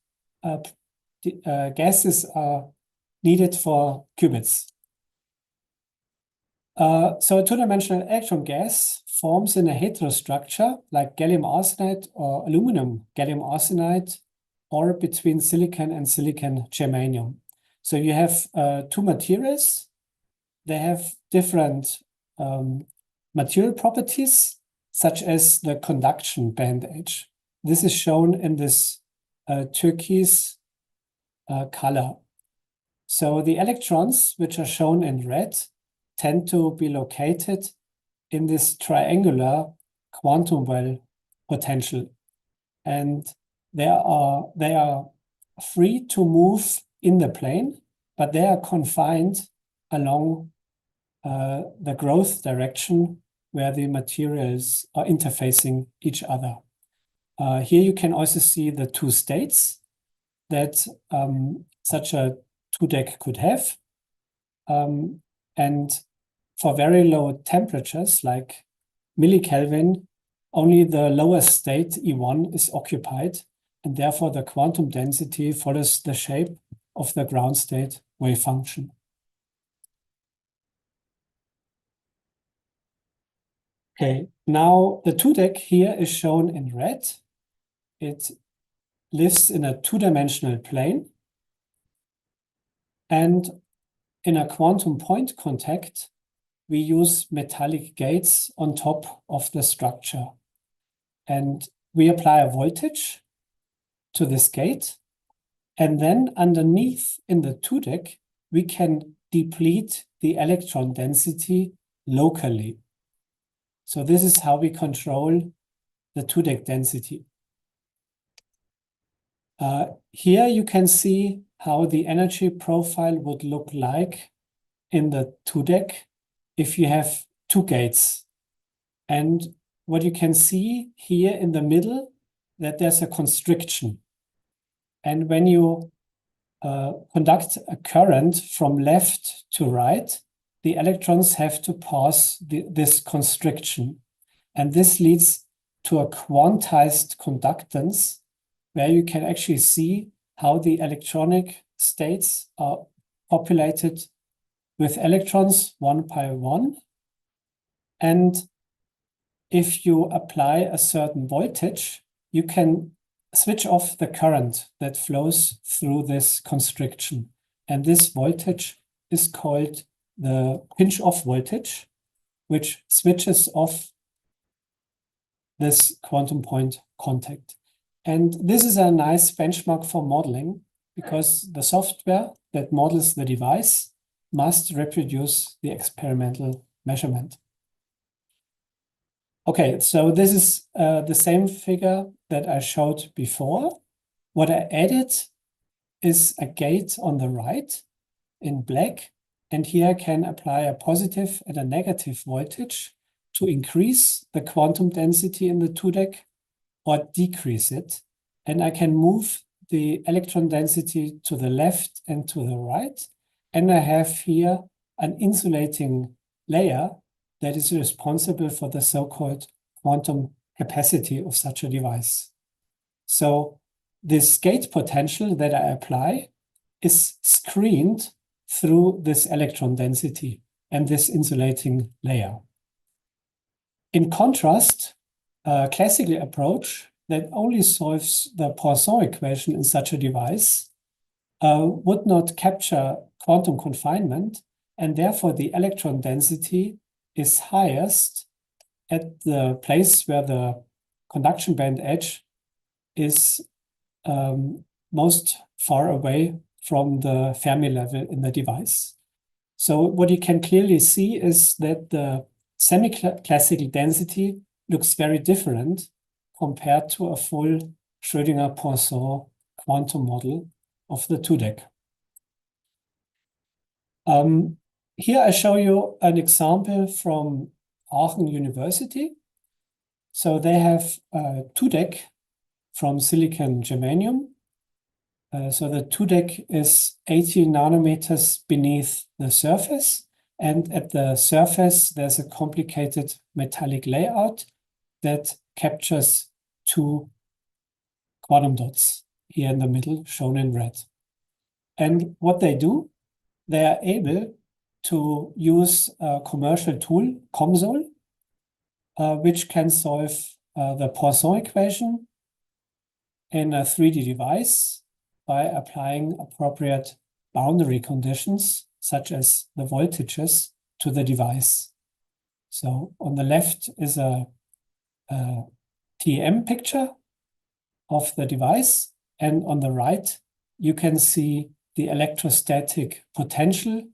gases are needed for qubits. So a two-dimensional electron gas forms in a heterostructure like gallium arsenide or aluminum gallium arsenide, or between silicon and silicon germanium. So you have two materials. They have different material properties, such as the conduction band edge. This is shown in this turquoise color. So the electrons, which are shown in red, tend to be located in this triangular quantum well potential. And they are free to move in the plane, but they are confined along the growth direction where the materials are interfacing each other. Here you can also see the two states that such a two-deck could have. And for very low temperatures, like millikelvin, only the lowest state, E1, is occupied, and therefore the quantum density follows the shape of the ground state wave function. Okay, now the two-deck here is shown in red. It lives in a two-dimensional plane, and in a quantum point contact, we use metallic gates on top of the structure. And we apply a voltage to this gate. And then underneath in the two-deck, we can deplete the electron density locally. So this is how we control the two-deck density. Here you can see how the energy profile would look like in the two-deck if you have two gates. And what you can see here in the middle, that there's a constriction. And when you conduct a current from left to right, the electrons have to pass this constriction. And this leads to a quantized conductance, where you can actually see how the electronic states are populated with electrons one by one. And if you apply a certain voltage, you can switch off the current that flows through this constriction. And this voltage is called the pinch-off voltage, which switches off this quantum point contact. And this is a nice benchmark for modeling, because the software that models the device must reproduce the experimental measurement. Okay, so this is the same figure that I showed before. What I added is a gate on the right in black, and here I can apply a positive and a negative voltage to increase the quantum density in the two-deck or decrease it. And I can move the electron density to the left and to the right. And I have here an insulating layer that is responsible for the so-called quantum capacity of such a device. So this gate potential that I apply is screened through this electron density and this insulating layer. In contrast, a classical approach that only solves the Poisson equation in such a device would not capture quantum confinement, and therefore the electron density is highest at the place where the conduction band edge is most far away from the Fermi level in the device. So what you can clearly see is that the semi-classical density looks very different compared to a full Schrödinger-Poisson quantum model of the two-deck. Here I show you an example from Aachen University. So they have a two-deck from silicon germanium. So the two-deck is 80 nanometers beneath the surface. And at the surface, there's a complicated metallic layout that captures two quantum dots here in the middle, shown in red. And what they do, they are able to use a commercial tool, COMSOL, which can solve the Poisson equation in a 3D device by applying appropriate boundary conditions, such as the voltages, to the device. So on the left is a TEM picture of the device, and on the right, you can see the electrostatic potential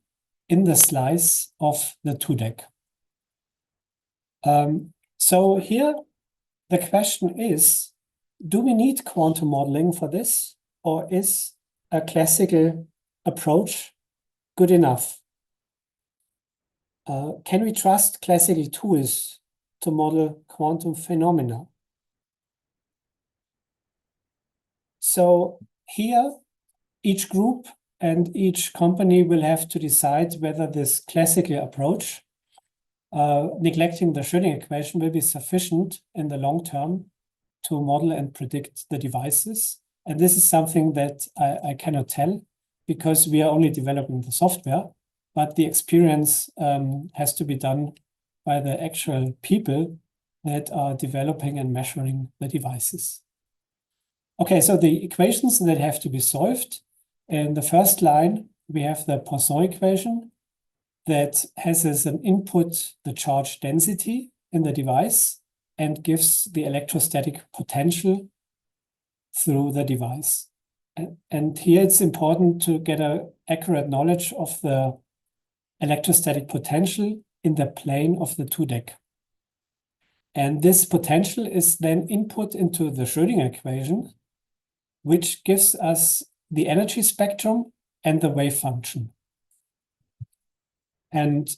in the slice of the 2-deck. So here the question is, do we need quantum modeling for this, or is a classical approach good enough? Can we trust classical tools to model quantum phenomena? So here, each group and each company will have to decide whether this classical approach, neglecting the Schrödinger equation, will be sufficient in the long term to model and predict the devices. And this is something that I cannot tell, because we are only developing the software, but the experience has to be done by the actual people that are developing and measuring the devices. Okay, so the equations that have to be solved. In the first line, we have the Poisson equation that has as an input the charge density in the device and gives the electrostatic potential through the device. And here it's important to get an accurate knowledge of the electrostatic potential in the plane of the 2-deck. And this potential is then input into the Schrödinger equation, which gives us the energy spectrum and the wave function. And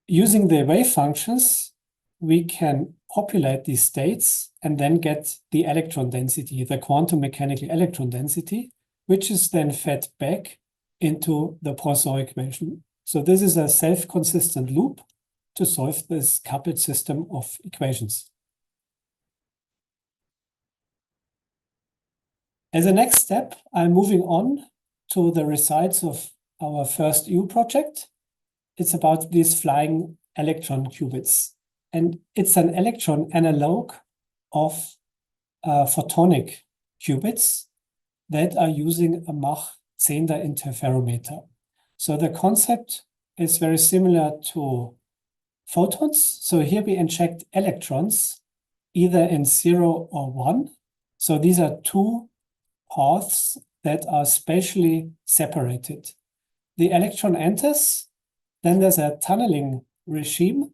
using the wave functions, we can populate these states and then get the electron density, the quantum mechanical electron density, which is then fed back into the Poisson equation. So this is a self-consistent loop to solve this coupled system of equations. As a next step, I'm moving on to the results of our first EU project. It's about these flying electron qubits. And it's an electron analog of photonic qubits that are using a Mach 10 interferometer. So the concept is very similar to photons. So here we inject electrons either in 0 or 1. So these are two paths that are spatially separated. The electron enters, then there's a tunneling regime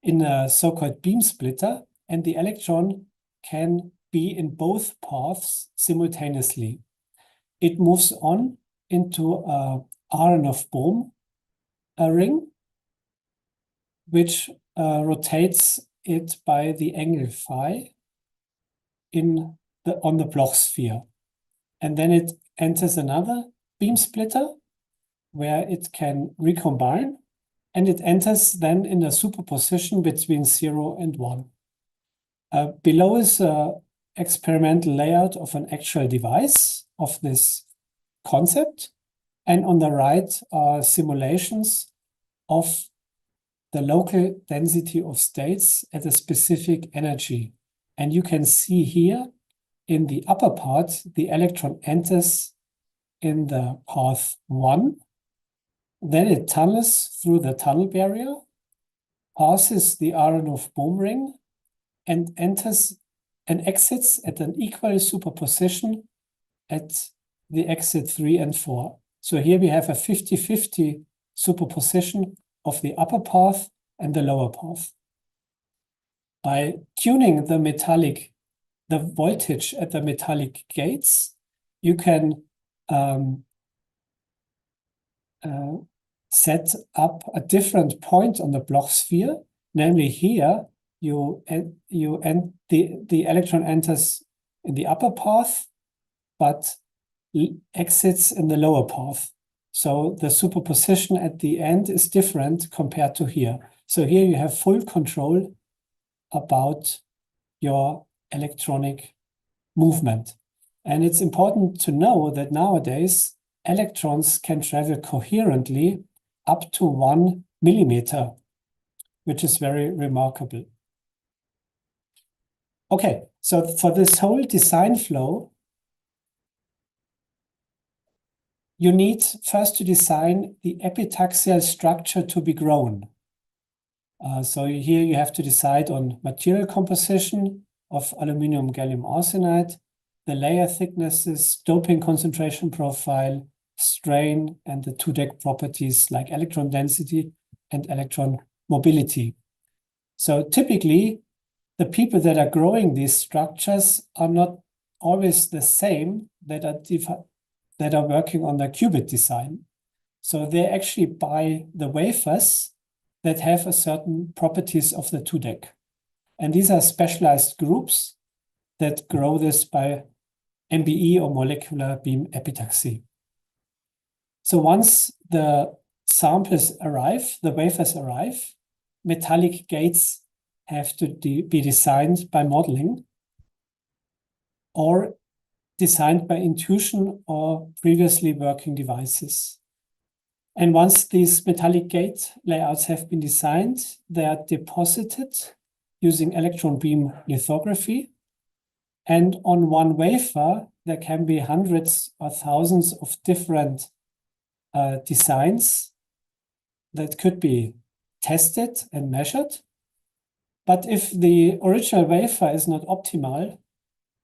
in a so-called beam splitter, and the electron can be in both paths simultaneously. It moves on into a Aharonov-Bohm ring, which rotates it by the angle phi on the Bloch sphere. And then it enters another beam splitter where it can recombine, and it enters then in a superposition between 0 and 1. Below is an experimental layout of an actual device of this concept. And on the right are simulations of the local density of states at a specific energy. And you can see here in the upper part, the electron enters in the path 1. Then it tunnels through the tunnel barrier, passes the Aharonov-Bohm ring, and enters and exits at an equal superposition at the exit 3 and 4. So here we have a 50-50 superposition of the upper path and the lower path. By tuning the voltage at the metallic gates, you can set up a different point on the Bloch sphere. Namely, here the electron enters in the upper path, but exits in the lower path. So the superposition at the end is different compared to here. So here you have full control about your electronic movement. And it's important to know that nowadays electrons can travel coherently up to 1 millimeter, which is very remarkable. Okay, so for this whole design flow, you need first to design the epitaxial structure to be grown. So here you have to decide on material composition of aluminum gallium arsenide, the layer thicknesses, doping concentration profile, strain, and the 2-deck properties like electron density and electron mobility. So typically, the people that are growing these structures are not always the same that are working on the qubit design. So they actually buy the wafers that have a certain properties of the 2-deck. And these are specialized groups that grow this by MBE or molecular beam epitaxy. So once the samples arrive, the wafers arrive, metallic gates have to be designed by modeling or designed by intuition or previously working devices. And once these metallic gate layouts have been designed, they are deposited using electron beam lithography. And on one wafer, there can be hundreds or thousands of different designs that could be tested and measured. But if the original wafer is not optimal,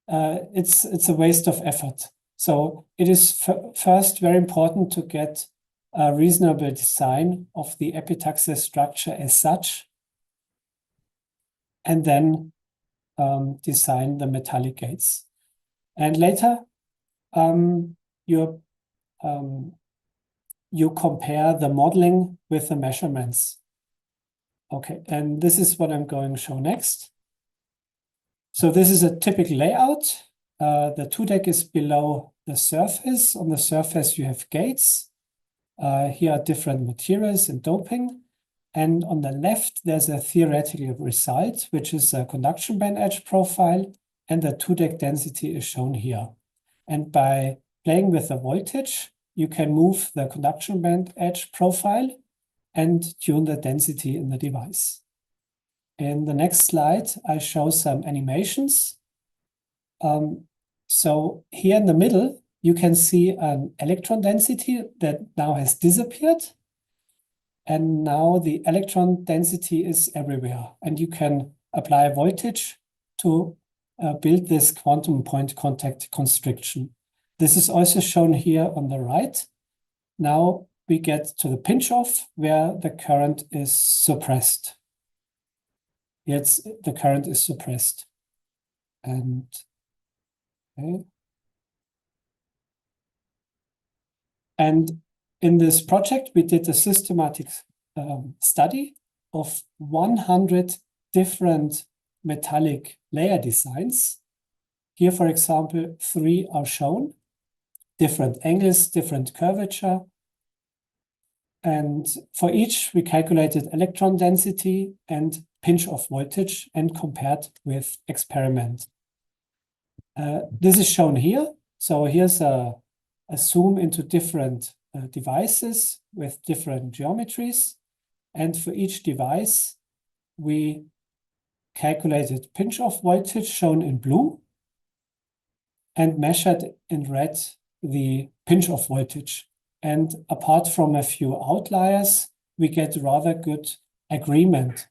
it's a waste of effort. So it is first very important to get a reasonable design of the epitaxial structure as such, and then design the metallic gates. And later, you compare the modeling with the measurements. Okay, and this is what I'm going to show next. So this is a typical layout. The 2-deck is below the surface. On the surface, you have gates. Here are different materials and doping. And on the left, there's a theoretical result, which is a conduction band edge profile, and the 2-deck density is shown here. And by playing with the voltage, you can move the conduction band edge profile and tune the density in the device. In the next slide, I show some animations. So here in the middle, you can see an electron density that now has disappeared. And now the electron density is everywhere. And you can apply voltage to build this quantum point contact constriction. This is also shown here on the right. Now we get to the pinch-off where the current is suppressed. Yes, the current is suppressed. And okay. And in this project, we did a systematic study of 100 different metallic layer designs. Here, for example, 3 are shown, different angles, different curvature. And for each, we calculated electron density and pinch-off voltage and compared with experiment. This is shown here. So here's a zoom into different devices with different geometries. And for each device, we calculated pinch-off voltage shown in blue and measured in red the pinch-off voltage. And apart from a few outliers, we get rather good agreement,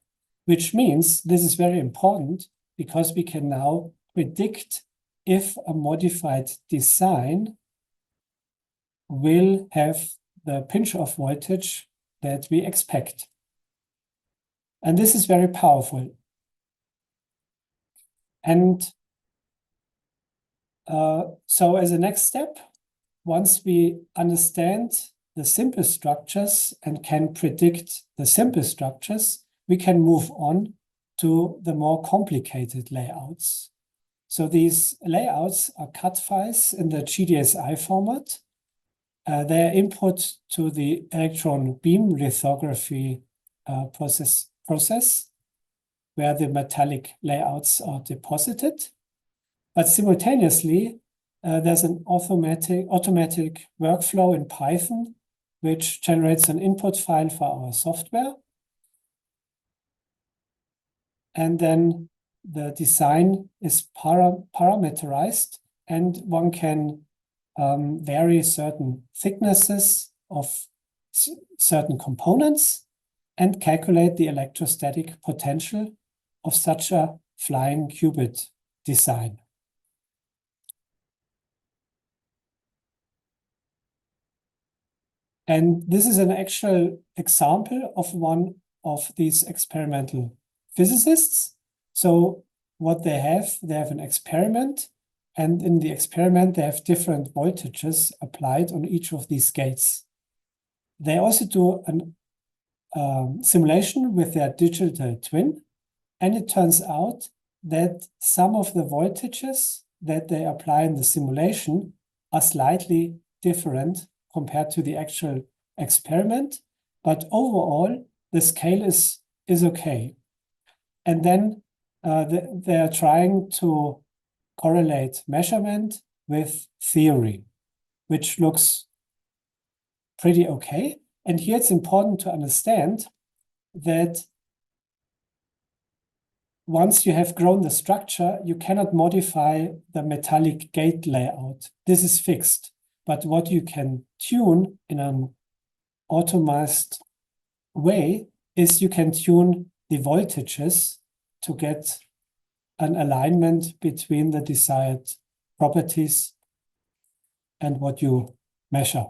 which means this is very important because we can now predict if a modified design will have the pinch-off voltage that we expect. And this is very powerful. And so as a next step, once we understand the simple structures and can predict the simple structures, we can move on to the more complicated layouts. So these layouts are CAD files in the GDSI format. They are input to the electron beam lithography process where the metallic layouts are deposited. But simultaneously, there's an automatic workflow in Python, which generates an input file for our software. And then the design is parameterized, and one can vary certain thicknesses of certain components and calculate the electrostatic potential of such a flying qubit design. And this is an actual example of one of these experimental physicists. So what they have an experiment, and in the experiment, they have different voltages applied on each of these gates. They also do a simulation with their digital twin, and it turns out that some of the voltages that they apply in the simulation are slightly different compared to the actual experiment, but overall the scale is okay. And then they are trying to correlate measurement with theory, which looks pretty okay. And here it's important to understand that once you have grown the structure, you cannot modify the metallic gate layout. This is fixed. But what you can tune in an automized way is you can tune the voltages to get an alignment between the desired properties and what you measure.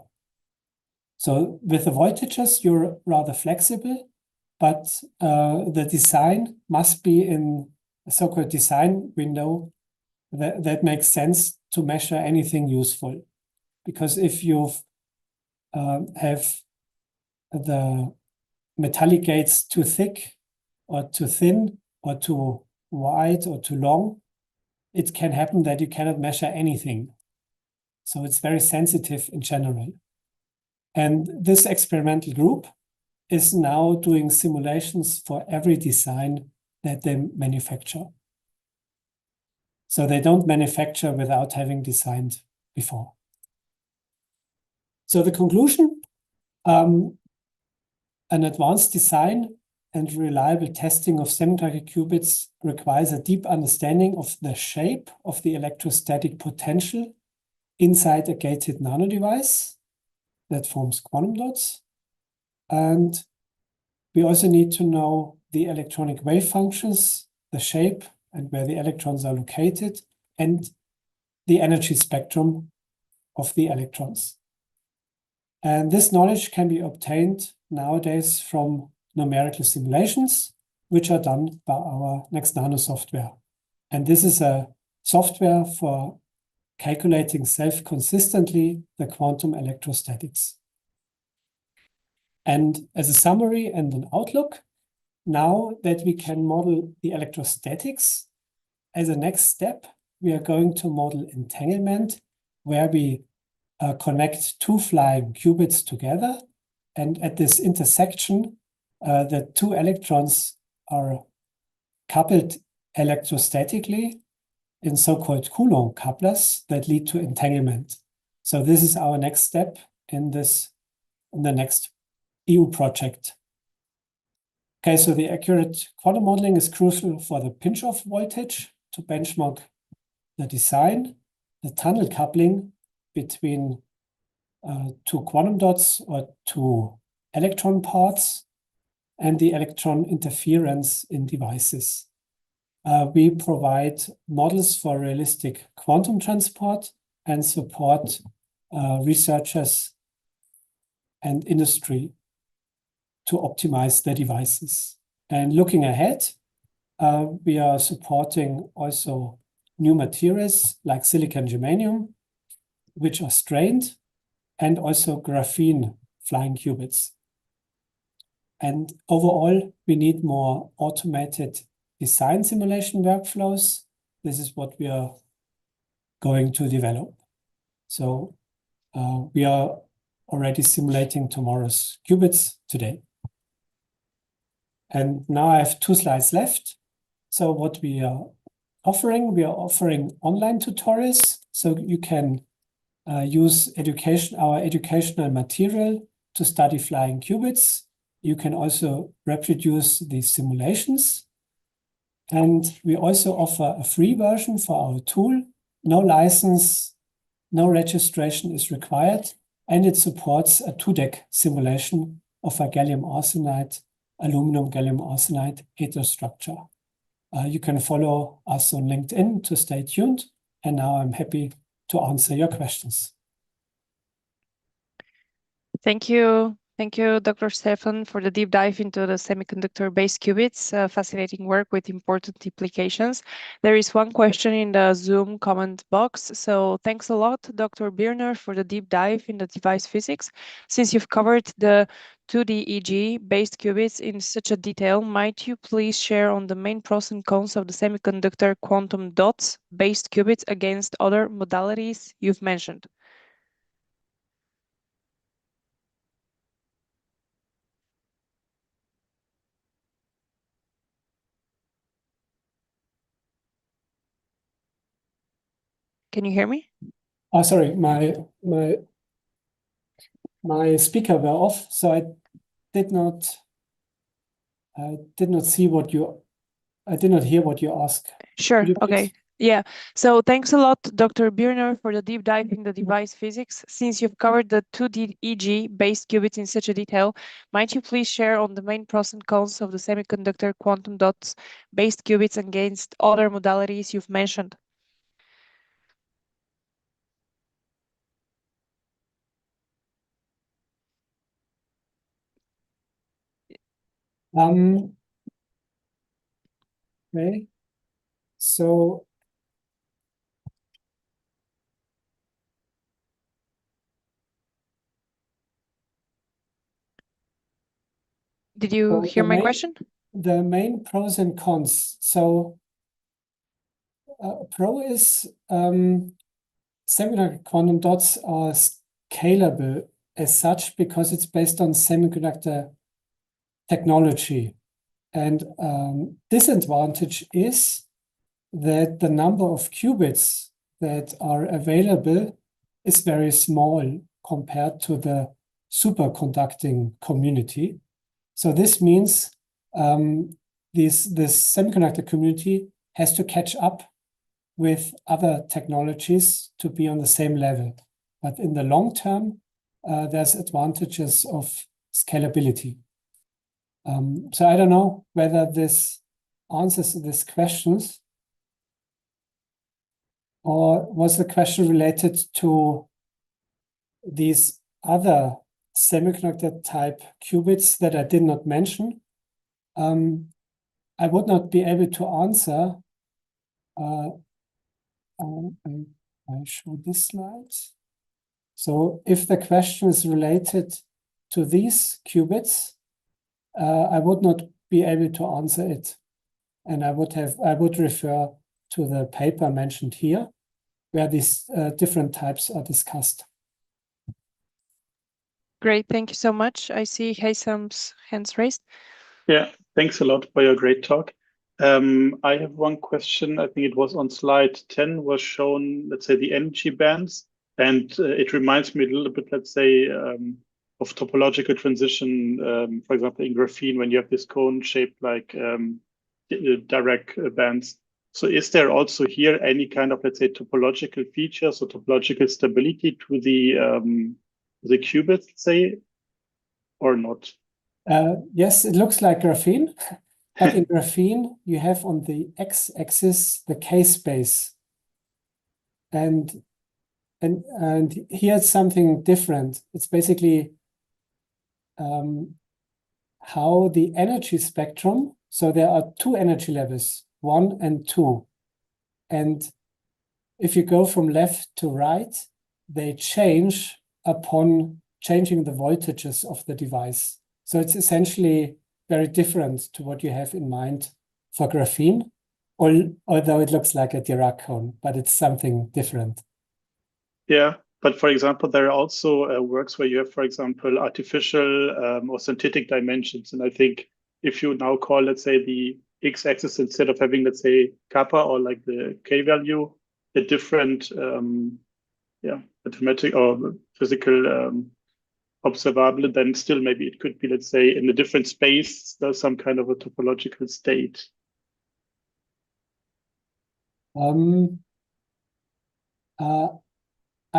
So with the voltages, you're rather flexible, but the design must be in a so-called design window that makes sense to measure anything useful. Because if you have the metallic gates too thick or too thin or too wide or too long, it can happen that you cannot measure anything. So it's very sensitive in general. And this experimental group is now doing simulations for every design that they manufacture. So they don't manufacture without having designed before. So the conclusion, an advanced design and reliable testing of semiconductor qubits requires a deep understanding of the shape of the electrostatic potential inside a gated nanodevice that forms quantum dots. And we also need to know the electronic wave functions, the shape, and where the electrons are located, and the energy spectrum of the electrons. And this knowledge can be obtained nowadays from numerical simulations, which are done by our NextNano software. And this is a software for calculating self-consistently the quantum electrostatics. And as a summary and an outlook, now that we can model the electrostatics, as a next step, we are going to model entanglement, where we connect two flying qubits together. And at this intersection, the two electrons are coupled electrostatically in so-called Coulomb couplers that lead to entanglement. So this is our next step in the next EU project. Okay, so the accurate quantum modeling is crucial for the pinch-off voltage to benchmark the design, the tunnel coupling between two quantum dots or two electron parts, and the electron interference in devices. We provide models for realistic quantum transport and support researchers and industry to optimize their devices. And looking ahead, we are supporting also new materials like silicon germanium, which are strained, and also graphene flying qubits. And overall, we need more automated design simulation workflows. This is what we are going to develop. So we are already simulating tomorrow's qubits today. And now I have 2 slides left. So what we are offering online tutorials. So you can use our educational material to study flying qubits. You can also reproduce these simulations. And we also offer a free version for our tool. No license, no registration is required. And it supports a 2-deck simulation of a gallium arsenide, aluminum gallium arsenide heterostructure. You can follow us on LinkedIn to stay tuned. And now I'm happy to answer your questions. Thank you. Thank you, Dr. Stefan, for the deep dive into the semiconductor-based qubits, fascinating work with important implications. There is one question in the Zoom comment box. So thanks a lot, Dr. Birner, for the deep dive in the device physics. Since you've covered the 2D EG-based qubits in such a detail, might you please share on the main pros and cons of the semiconductor quantum dots-based qubits against other modalities you've mentioned? Can you hear me? Oh, sorry, my speaker were off, so I did not see what you. I did not hear what you asked. Sure. Could you Okay. please? Yeah. So thanks a lot, Dr. Birner, for the deep dive in the device physics. Since you've covered the 2D EG-based qubits in such a detail, might you please share on the main pros and cons of the semiconductor quantum dots-based qubits against other modalities you've mentioned? Okay. So Did you hear my question? The main pros and cons. So pro is semiconductor quantum dots are scalable as such because it's based on semiconductor technology. And disadvantage is that the number of qubits that are available is very small compared to the superconducting community. So this means this semiconductor community has to catch up with other technologies to be on the same level. But in the long term, there's advantages of scalability. So I don't know whether this answers these questions, or was the question related to these other semiconductor type qubits that I did not mention? I would not be able to answer. I show this slide. So if the question is related to these qubits, I would not be able to answer it. And I would refer to the paper mentioned here, where these different types are discussed. Great. Thank you so much. I see Haysam's hands raised. Yeah, thanks a lot for your great talk. I have one question. I think it was on slide 10 was shown, let's say, the energy bands. And it reminds me a little bit, let's say, of topological transition, for example, in graphene, when you have this cone shaped like direct bands. So is there also here any kind of, let's say, topological features or topological stability to the qubits, say, or not? Yes, it looks like graphene. But in graphene, you have on the x-axis the k-space. And here's something different. It's basically how the energy spectrum, so there are two energy levels, 1 and 2. And if you go from left to right, they change upon changing the voltages of the device. So it's essentially very different to what you have in mind for graphene, although it looks like a Dirac cone, but it's something different. Yeah, but for example, there are also works where you have, for example, artificial or synthetic dimensions. And I think if you now call, let's say, the x-axis instead of having, let's say, kappa or like the k value, a different, mathematic or physical observable, then still maybe it could be, let's say, in a different space, there's some kind of a topological state. I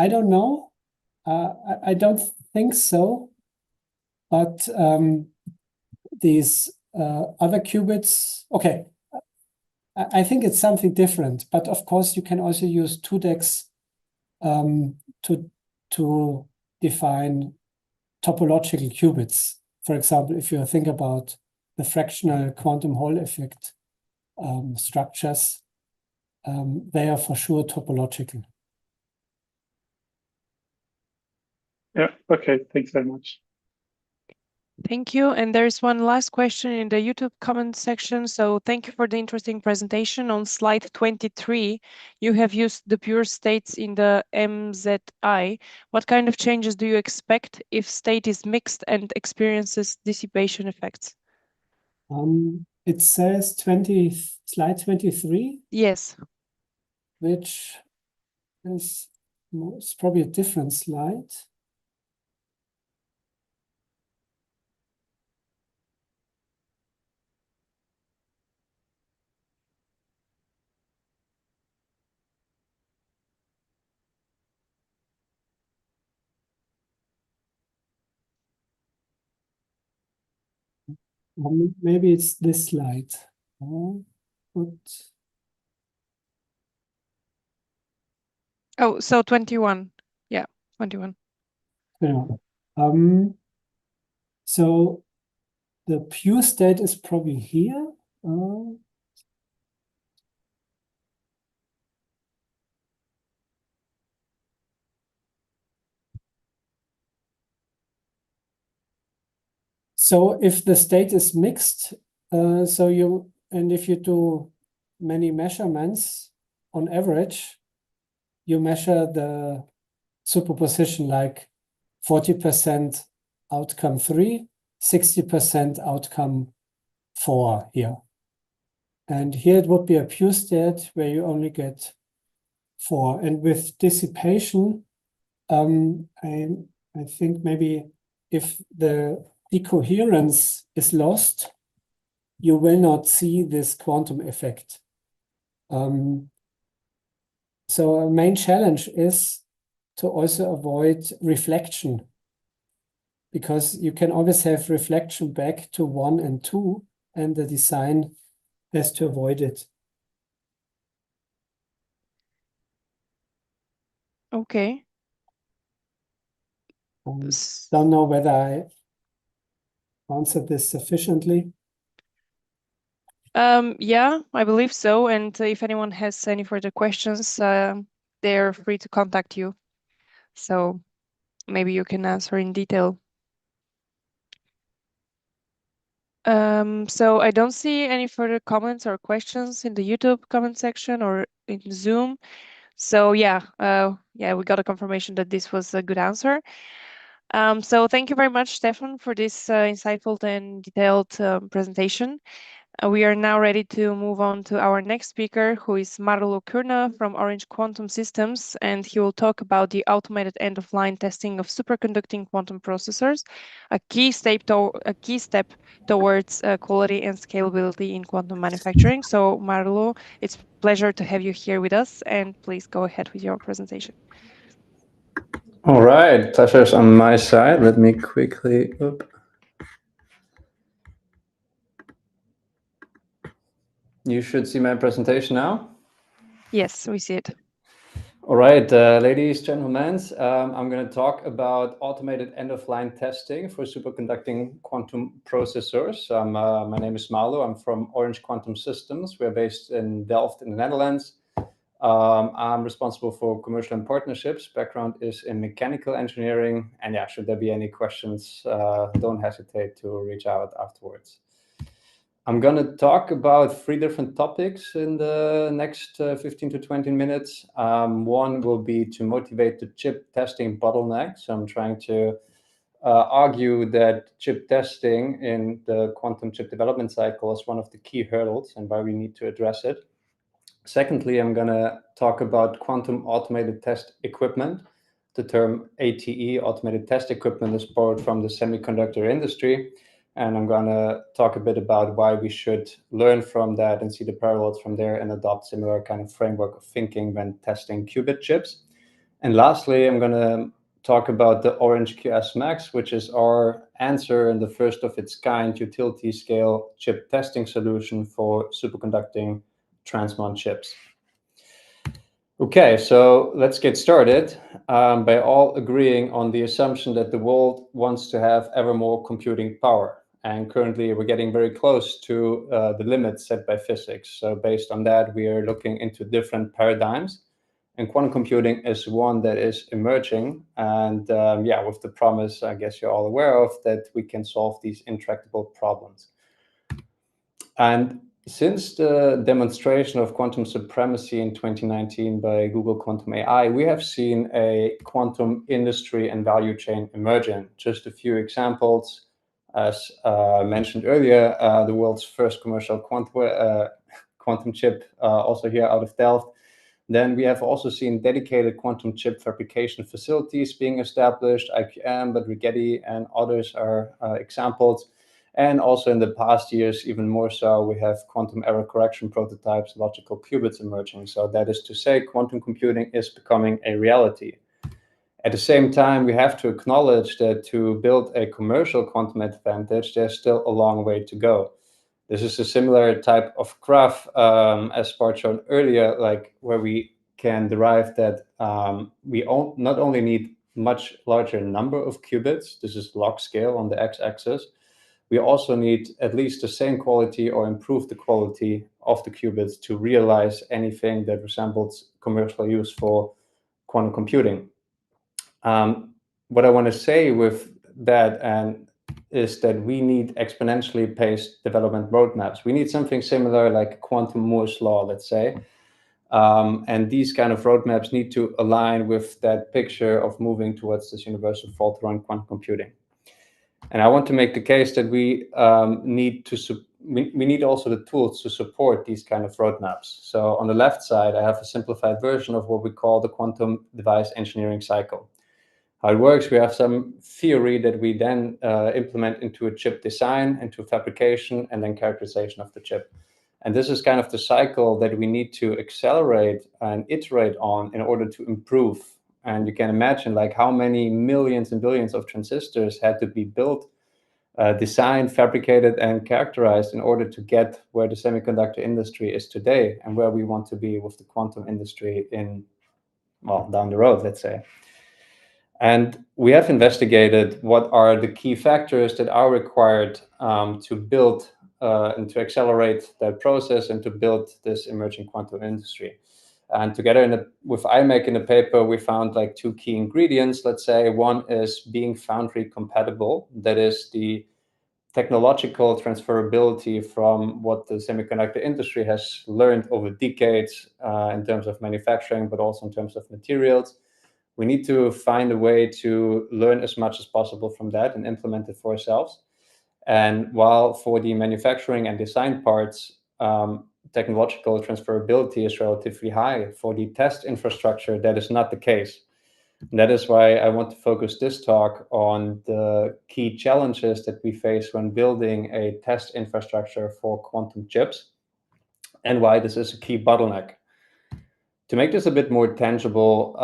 don't know. I don't think so. But these other qubits, okay, I think it's something different. But of course, you can also use 2DEX to define topological qubits. For example, if you think about the fractional quantum Hall effect structures, they are for sure topological. Yeah, okay, thanks very much. Thank you. And there's one last question in the YouTube comment section. So thank you for the interesting presentation. On slide 23, you have used the pure states in the MZI. What kind of changes do you expect if state is mixed and experiences dissipation effects? It says slide 23. Yes. Which is probably a different slide. Maybe it's this slide. Oh, so 21. Yeah, 21. So the pure state is probably here. So if the state is mixed, if you do many measurements on average, you measure the superposition like 40% outcome 3, 60% outcome 4 here. And here it would be a pure state where you only get 4. And with dissipation, I think maybe if the decoherence is lost, you will not see this quantum effect. So a main challenge is to also avoid reflection, because you can always have reflection back to 1 and 2, and the design has to avoid it. Okay. Don't know whether I answered this sufficiently. Yeah, I believe so. And if anyone has any further questions, they're free to contact you. So maybe you can answer in detail. So I don't see any further comments or questions in the YouTube comment section or in Zoom. So yeah, we got a confirmation that this was a good answer. So thank you very much, Stefan, for this insightful and detailed presentation. We are now ready to move on to our next speaker, who is Marlo Kurna from Orange Quantum Systems, and he will talk about the automated end-of-line testing of superconducting quantum processors, a key step towards quality and scalability in quantum manufacturing. So, Marlo, it's a pleasure to have you here with us, and please go ahead with your presentation. All right, pleasure's on my side. Let me quickly. You should see my presentation now. Yes, we see it. All right, ladies, gentlemen, I'm going to talk about automated end-of-line testing for superconducting quantum processors. My name is Marlo. I'm from Orange Quantum Systems. We're based in Delft in the Netherlands. I'm responsible for commercial and partnerships. Background is in mechanical engineering. And yeah, should there be any questions, don't hesitate to reach out afterwards. I'm going to talk about 3 different topics in the next 15 to 20 minutes. One will be to motivate the chip testing bottleneck. So I'm trying to argue that chip testing in the quantum chip development cycle is one of the key hurdles and why we need to address it. Secondly, I'm going to talk about quantum automated test equipment. The term ATE, automated test equipment, is borrowed from the semiconductor industry. And I'm going to talk a bit about why we should learn from that and see the parallels from there and adopt similar kind of framework of thinking when testing qubit chips. And lastly, I'm going to talk about the Orange QS Max, which is our answer and the first of its kind utility scale chip testing solution for superconducting transmon chips. Okay, so let's get started by all agreeing on the assumption that the world wants to have ever more computing power. And currently we're getting very close to the limits set by physics. So based on that, we are looking into different paradigms. And quantum computing is one that is emerging. And yeah, with the promise, I guess you're all aware of, that we can solve these intractable problems. And since the demonstration of quantum supremacy in 2019 by Google Quantum AI, we have seen a quantum industry and value chain emerging. Just a few examples. As mentioned earlier, the world's first commercial quantum chip, also here out of Delft. Then we have also seen dedicated quantum chip fabrication facilities being established. IQM, but Rigetti and others are examples. And also in the past years, even more so, we have quantum error correction prototypes, logical qubits emerging. So that is to say, quantum computing is becoming a reality. At the same time, we have to acknowledge that to build a commercial quantum advantage, there's still a long way to go. This is a similar type of graph as Bart showed earlier, like where we can derive that we not only need much larger number of qubits, this is log scale on the x-axis, we also need at least the same quality or improve the quality of the qubits to realize anything that resembles commercial use for quantum computing. What I want to say with that is that we need exponentially paced development roadmaps. We need something similar like quantum Moore's law, let's say. And these kind of roadmaps need to align with that picture of moving towards this universal fault-tolerant quantum computing. And I want to make the case that we need also the tools to support these kind of roadmaps. So on the left side, I have a simplified version of what we call the quantum device engineering cycle. How it works, we have some theory that we then implement into a chip design, into fabrication, and then characterization of the chip. And this is kind of the cycle that we need to accelerate and iterate on in order to improve. And you can imagine like how many millions and billions of transistors had to be built, designed, fabricated, and characterized in order to get where the semiconductor industry is today and where we want to be with the quantum industry in, well, down the road, let's say. And we have investigated what are the key factors that are required to build and to accelerate that process and to build this emerging quantum industry. And together with IMEC in the paper, we found like two key ingredients, let's say. One is being foundry compatible. That is the technological transferability from what the semiconductor industry has learned over decades in terms of manufacturing, but also in terms of materials. We need to find a way to learn as much as possible from that and implement it for ourselves. And while for the manufacturing and design parts, technological transferability is relatively high, for the test infrastructure, that is not the case. And that is why I want to focus this talk on the key challenges that we face when building a test infrastructure for quantum chips and why this is a key bottleneck. To make this a bit more tangible,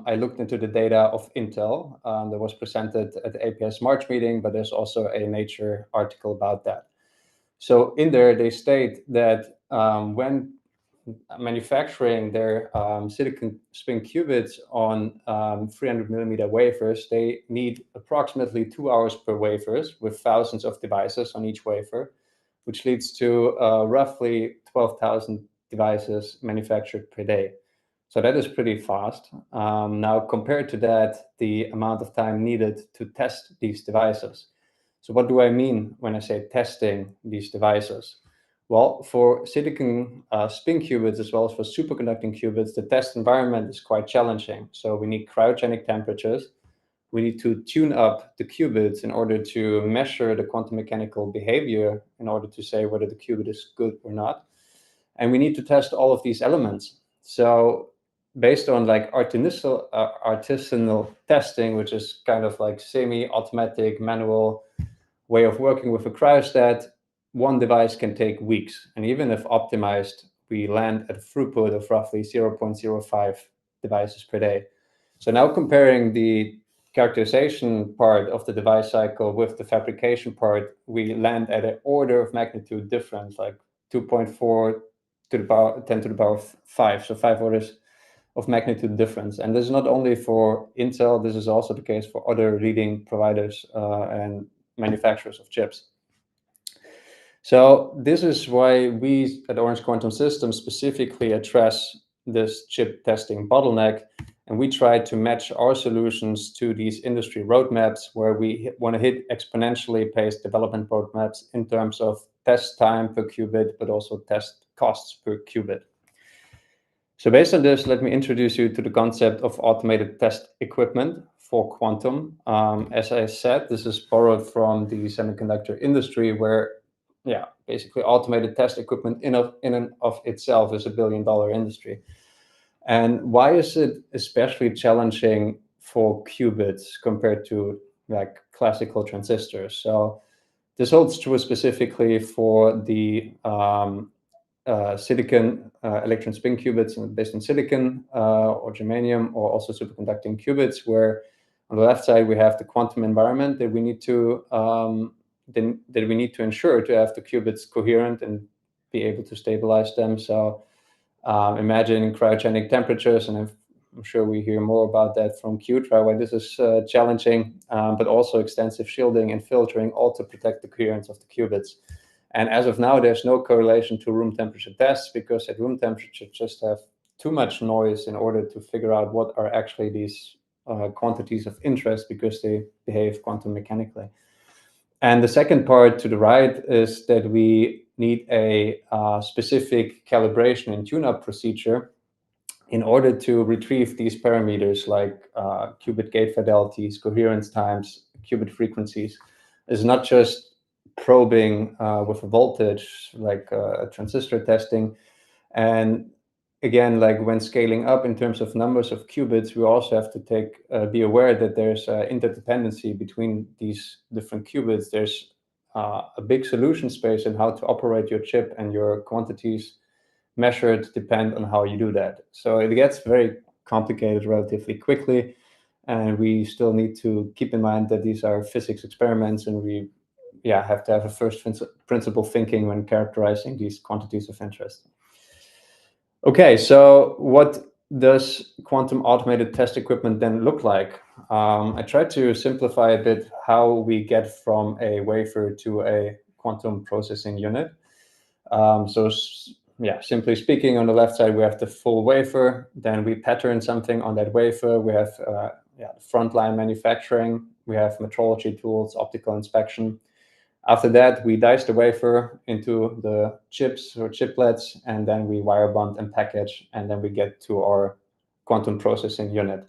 I looked into the data of Intel that was presented at the APS March meeting, but there's also a Nature article about that. So in there, they state that when manufacturing their silicon spin qubits on 300 millimeter wafers, they need approximately 2 hours per wafers with thousands of devices on each wafer, which leads to roughly 12,000 devices manufactured per day. So that is pretty fast. Now, compared to that, the amount of time needed to test these devices. So what do I mean when I say testing these devices? Well, for silicon spin qubits as well as for superconducting qubits, the test environment is quite challenging. So we need cryogenic temperatures. We need to tune up the qubits in order to measure the quantum mechanical behavior in order to say whether the qubit is good or not. And we need to test all of these elements. So based on like artisanal testing, which is kind of like semi-automatic manual way of working with a cryostat, one device can take weeks. And even if optimized, we land at a throughput of roughly 0.05 devices per day. So now comparing the characterization part of the device cycle with the fabrication part, we land at an order of magnitude difference, like 2.4 to the power 10 to the power 5, so 5 orders of magnitude difference. And this is not only for Intel, this is also the case for other leading providers and manufacturers of chips. So this is why we at Orange Quantum Systems specifically address this chip testing bottleneck, and we try to match our solutions to these industry roadmaps where we want to hit exponentially paced development roadmaps in terms of test time per qubit, but also test costs per qubit. So based on this, let me introduce you to the concept of automated test equipment for quantum. As I said, this is borrowed from the semiconductor industry where basically automated test equipment in and of itself is $1 billion industry. And why is it especially challenging for qubits compared to like classical transistors? So this holds true specifically for the silicon electron spin qubits based on silicon or germanium, or also superconducting qubits, where on the left side we have the quantum environment that we need to ensure to have the qubits coherent and be able to stabilize them. So imagine cryogenic temperatures, and I'm sure we hear more about that from Qtra, why this is challenging, but also extensive shielding and filtering, all to protect the coherence of the qubits. And as of now, there's no correlation to room temperature tests, because at room temperature just have too much noise in order to figure out what are actually these quantities of interest, because they behave quantum mechanically. And the second part to the right is that we need a specific calibration and tune-up procedure in order to retrieve these parameters like qubit gate fidelities, coherence times, qubit frequencies. It's not just probing with a voltage like transistor testing. And again, like when scaling up in terms of numbers of qubits, we also have to be aware that there's interdependency between these different qubits. There's a big solution space in how to operate your chip, and your quantities measured depend on how you do that. So it gets very complicated relatively quickly, and we still need to keep in mind that these are physics experiments, and we have to have a first principle thinking when characterizing these quantities of interest. Okay, so what does quantum automated test equipment then look like? I tried to simplify a bit how we get from a wafer to a quantum processing unit. Simply speaking, on the left side, we have the full wafer. Then we pattern something on that wafer. We have frontline manufacturing. We have metrology tools, optical inspection. After that, we dice the wafer into the chips or chiplets, and then we wire bond and package, and then we get to our quantum processing unit.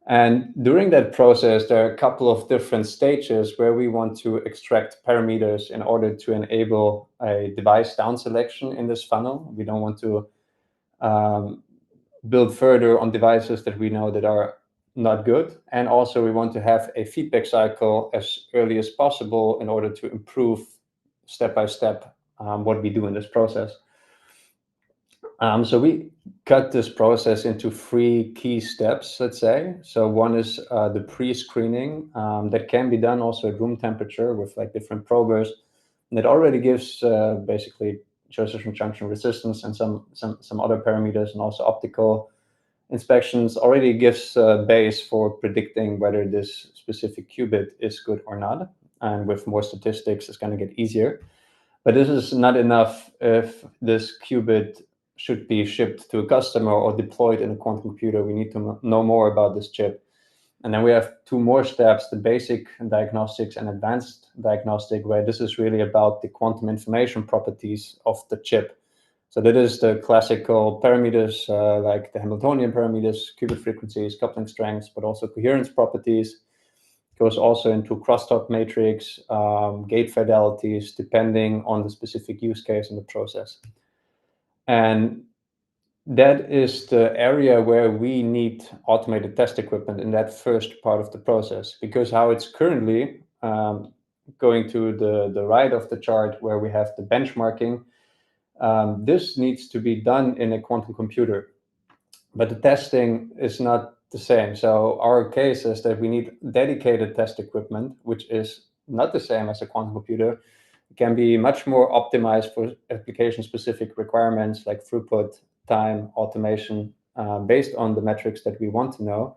And during that process, there are a couple of different stages where we want to extract parameters in order to enable a device down selection in this funnel. We don't want to build further on devices that we know that are not good. And also we want to have a feedback cycle as early as possible in order to improve step by step what we do in this process. So we cut this process into 3 key steps, let's say. So one is the pre-screening that can be done also at room temperature with like different probers. And it already gives basically Josephson junction resistance and some other parameters, and also optical inspections already gives a base for predicting whether this specific qubit is good or not. And with more statistics, it's going to get easier. But this is not enough if this qubit should be shipped to a customer or deployed in a quantum computer. We need to know more about this chip. And then we have 2 more steps, the basic diagnostics and advanced diagnostic, where this is really about the quantum information properties of the chip. So that is the classical parameters like the Hamiltonian parameters, qubit frequencies, coupling strengths, but also coherence properties. It goes also into crosstalk matrix, gate fidelities, depending on the specific use case in the process. And that is the area where we need automated test equipment in that first part of the process, because how it's currently going to the right of the chart where we have the benchmarking, this needs to be done in a quantum computer, but the testing is not the same. So our case is that we need dedicated test equipment, which is not the same as a quantum computer. It can be much more optimized for application-specific requirements like throughput, time, automation, based on the metrics that we want to know,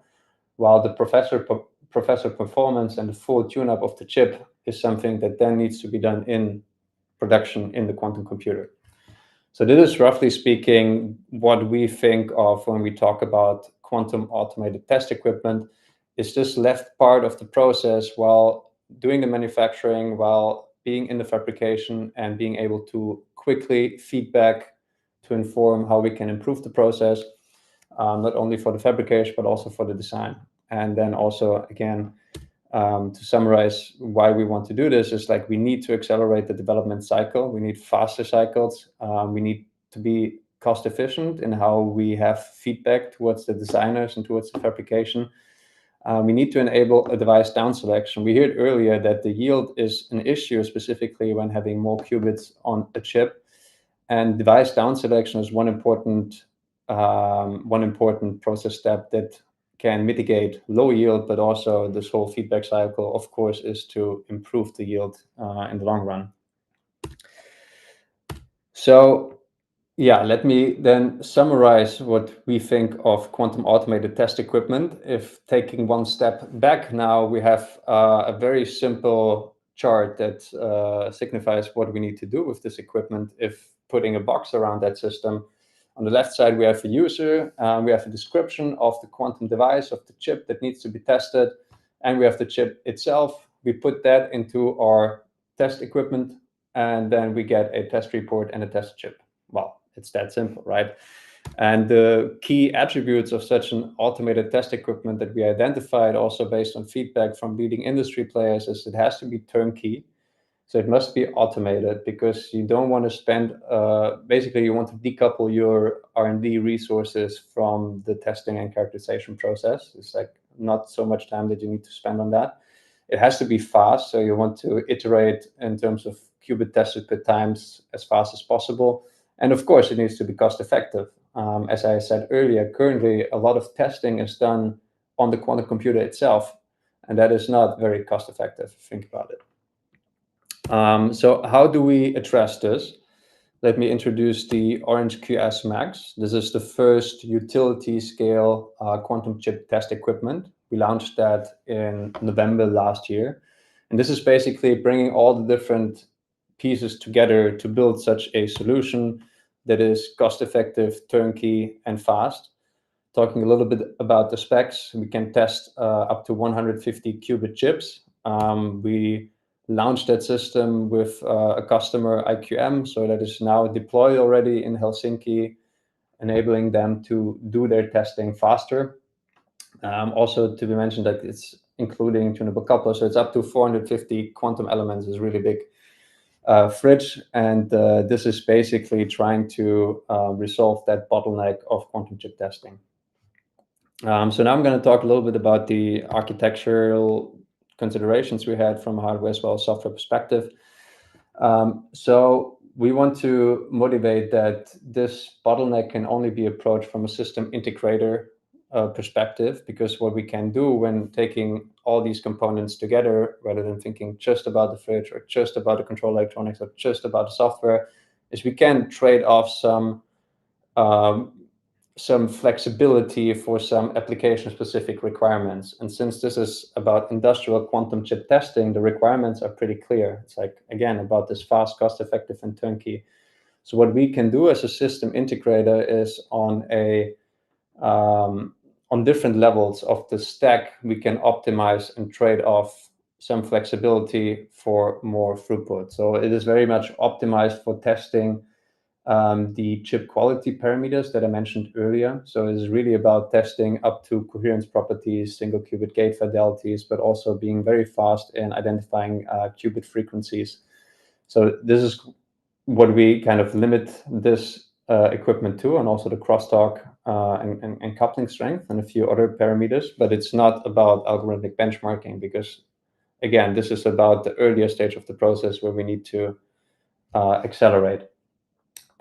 while the processor performance and the full tune-up of the chip is something that then needs to be done in production in the quantum computer. So this is, roughly speaking, what we think of when we talk about quantum automated test equipment. Is this left part of the process while doing the manufacturing, while being in the fabrication, and being able to quickly feedback to inform how we can improve the process, not only for the fabrication, but also for the design. And then also, again, to summarize why we want to do this is like we need to accelerate the development cycle. We need faster cycles. We need to be cost efficient in how we have feedback towards the designers and towards the fabrication. We need to enable a device down selection. We heard earlier that the yield is an issue, specifically when having more qubits on a chip. And device down selection is one important process step that can mitigate low yield, but also this whole feedback cycle, of course, is to improve the yield in the long run. So yeah, let me then summarize what we think of quantum automated test equipment. If taking one step back now, we have a very simple chart that signifies what we need to do with this equipment if putting a box around that system. On the left side, we have a user, we have a description of the quantum device, of the chip that needs to be tested, and we have the chip itself. We put that into our test equipment, and then we get a test report and a test chip. Well, it's that simple, right? And the key attributes of such an automated test equipment that we identified, also based on feedback from leading industry players, is it has to be turnkey. So it must be automated, because you don't want to spend, basically you want to decouple your R&D resources from the testing and characterization process. It's like not so much time that you need to spend on that. It has to be fast, so you want to iterate in terms of qubit tested per times as fast as possible. And of course, it needs to be cost effective. As I said earlier, currently a lot of testing is done on the quantum computer itself, and that is not very cost effective, if you think about it. So how do we address this? Let me introduce the Orange QS Max. This is the first utility scale quantum chip test equipment. We launched that in November last year. And this is basically bringing all the different pieces together to build such a solution that is cost effective, turnkey, and fast. Talking a little bit about the specs, we can test up to 150 qubit chips. We launched that system with a customer, IQM, so that is now deployed already in Helsinki, enabling them to do their testing faster. Also to be mentioned that it's including tunable coupler, so it's up to 450 quantum elements. Is really big fridge, and this is basically trying to resolve that bottleneck of quantum chip testing. So now I'm going to talk a little bit about the architectural considerations we had from a hardware as well as software perspective. So we want to motivate that this bottleneck can only be approached from a system integrator perspective, because what we can do when taking all these components together, rather than thinking just about the fridge or just about the control electronics or just about the software, is we can trade off some flexibility for some application-specific requirements. And since this is about industrial quantum chip testing, the requirements are pretty clear. It's like, again, about this fast, cost-effective, and turnkey. So what we can do as a system integrator is on different levels of the stack, we can optimize and trade off some flexibility for more throughput. So it is very much optimized for testing the chip quality parameters that I mentioned earlier. So it is really about testing up to coherence properties, single qubit gate fidelities, but also being very fast in identifying qubit frequencies. So this is what we kind of limit this equipment to, and also the crosstalk and coupling strength and a few other parameters. But it's not about algorithmic benchmarking, because again, this is about the earlier stage of the process where we need to accelerate.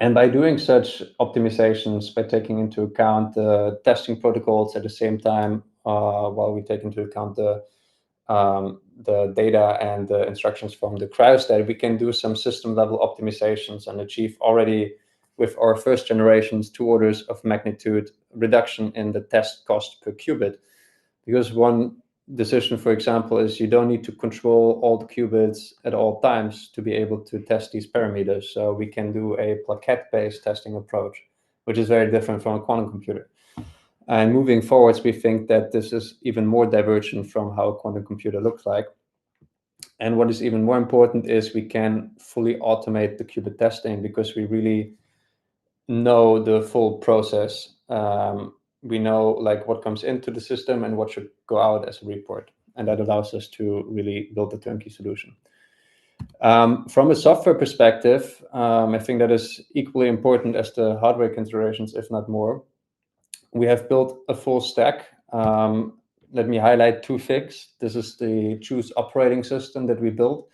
And by doing such optimizations, by taking into account the testing protocols at the same time, while we take into account the data and the instructions from the cryostat, we can do some system level optimizations and achieve already with our first generations 2 orders of magnitude reduction in the test cost per qubit. Because one decision, for example, is you don't need to control all the qubits at all times to be able to test these parameters. So we can do a plaquette-based testing approach, which is very different from a quantum computer. And moving forwards, we think that this is even more divergent from how a quantum computer looks like. And what is even more important is we can fully automate the qubit testing because we really know the full process. We know like what comes into the system and what should go out as a report. And that allows us to really build a turnkey solution. From a software perspective, I think that is equally important as the hardware considerations, if not more. We have built a full stack. Let me highlight two things. This is the Choose operating system that we built.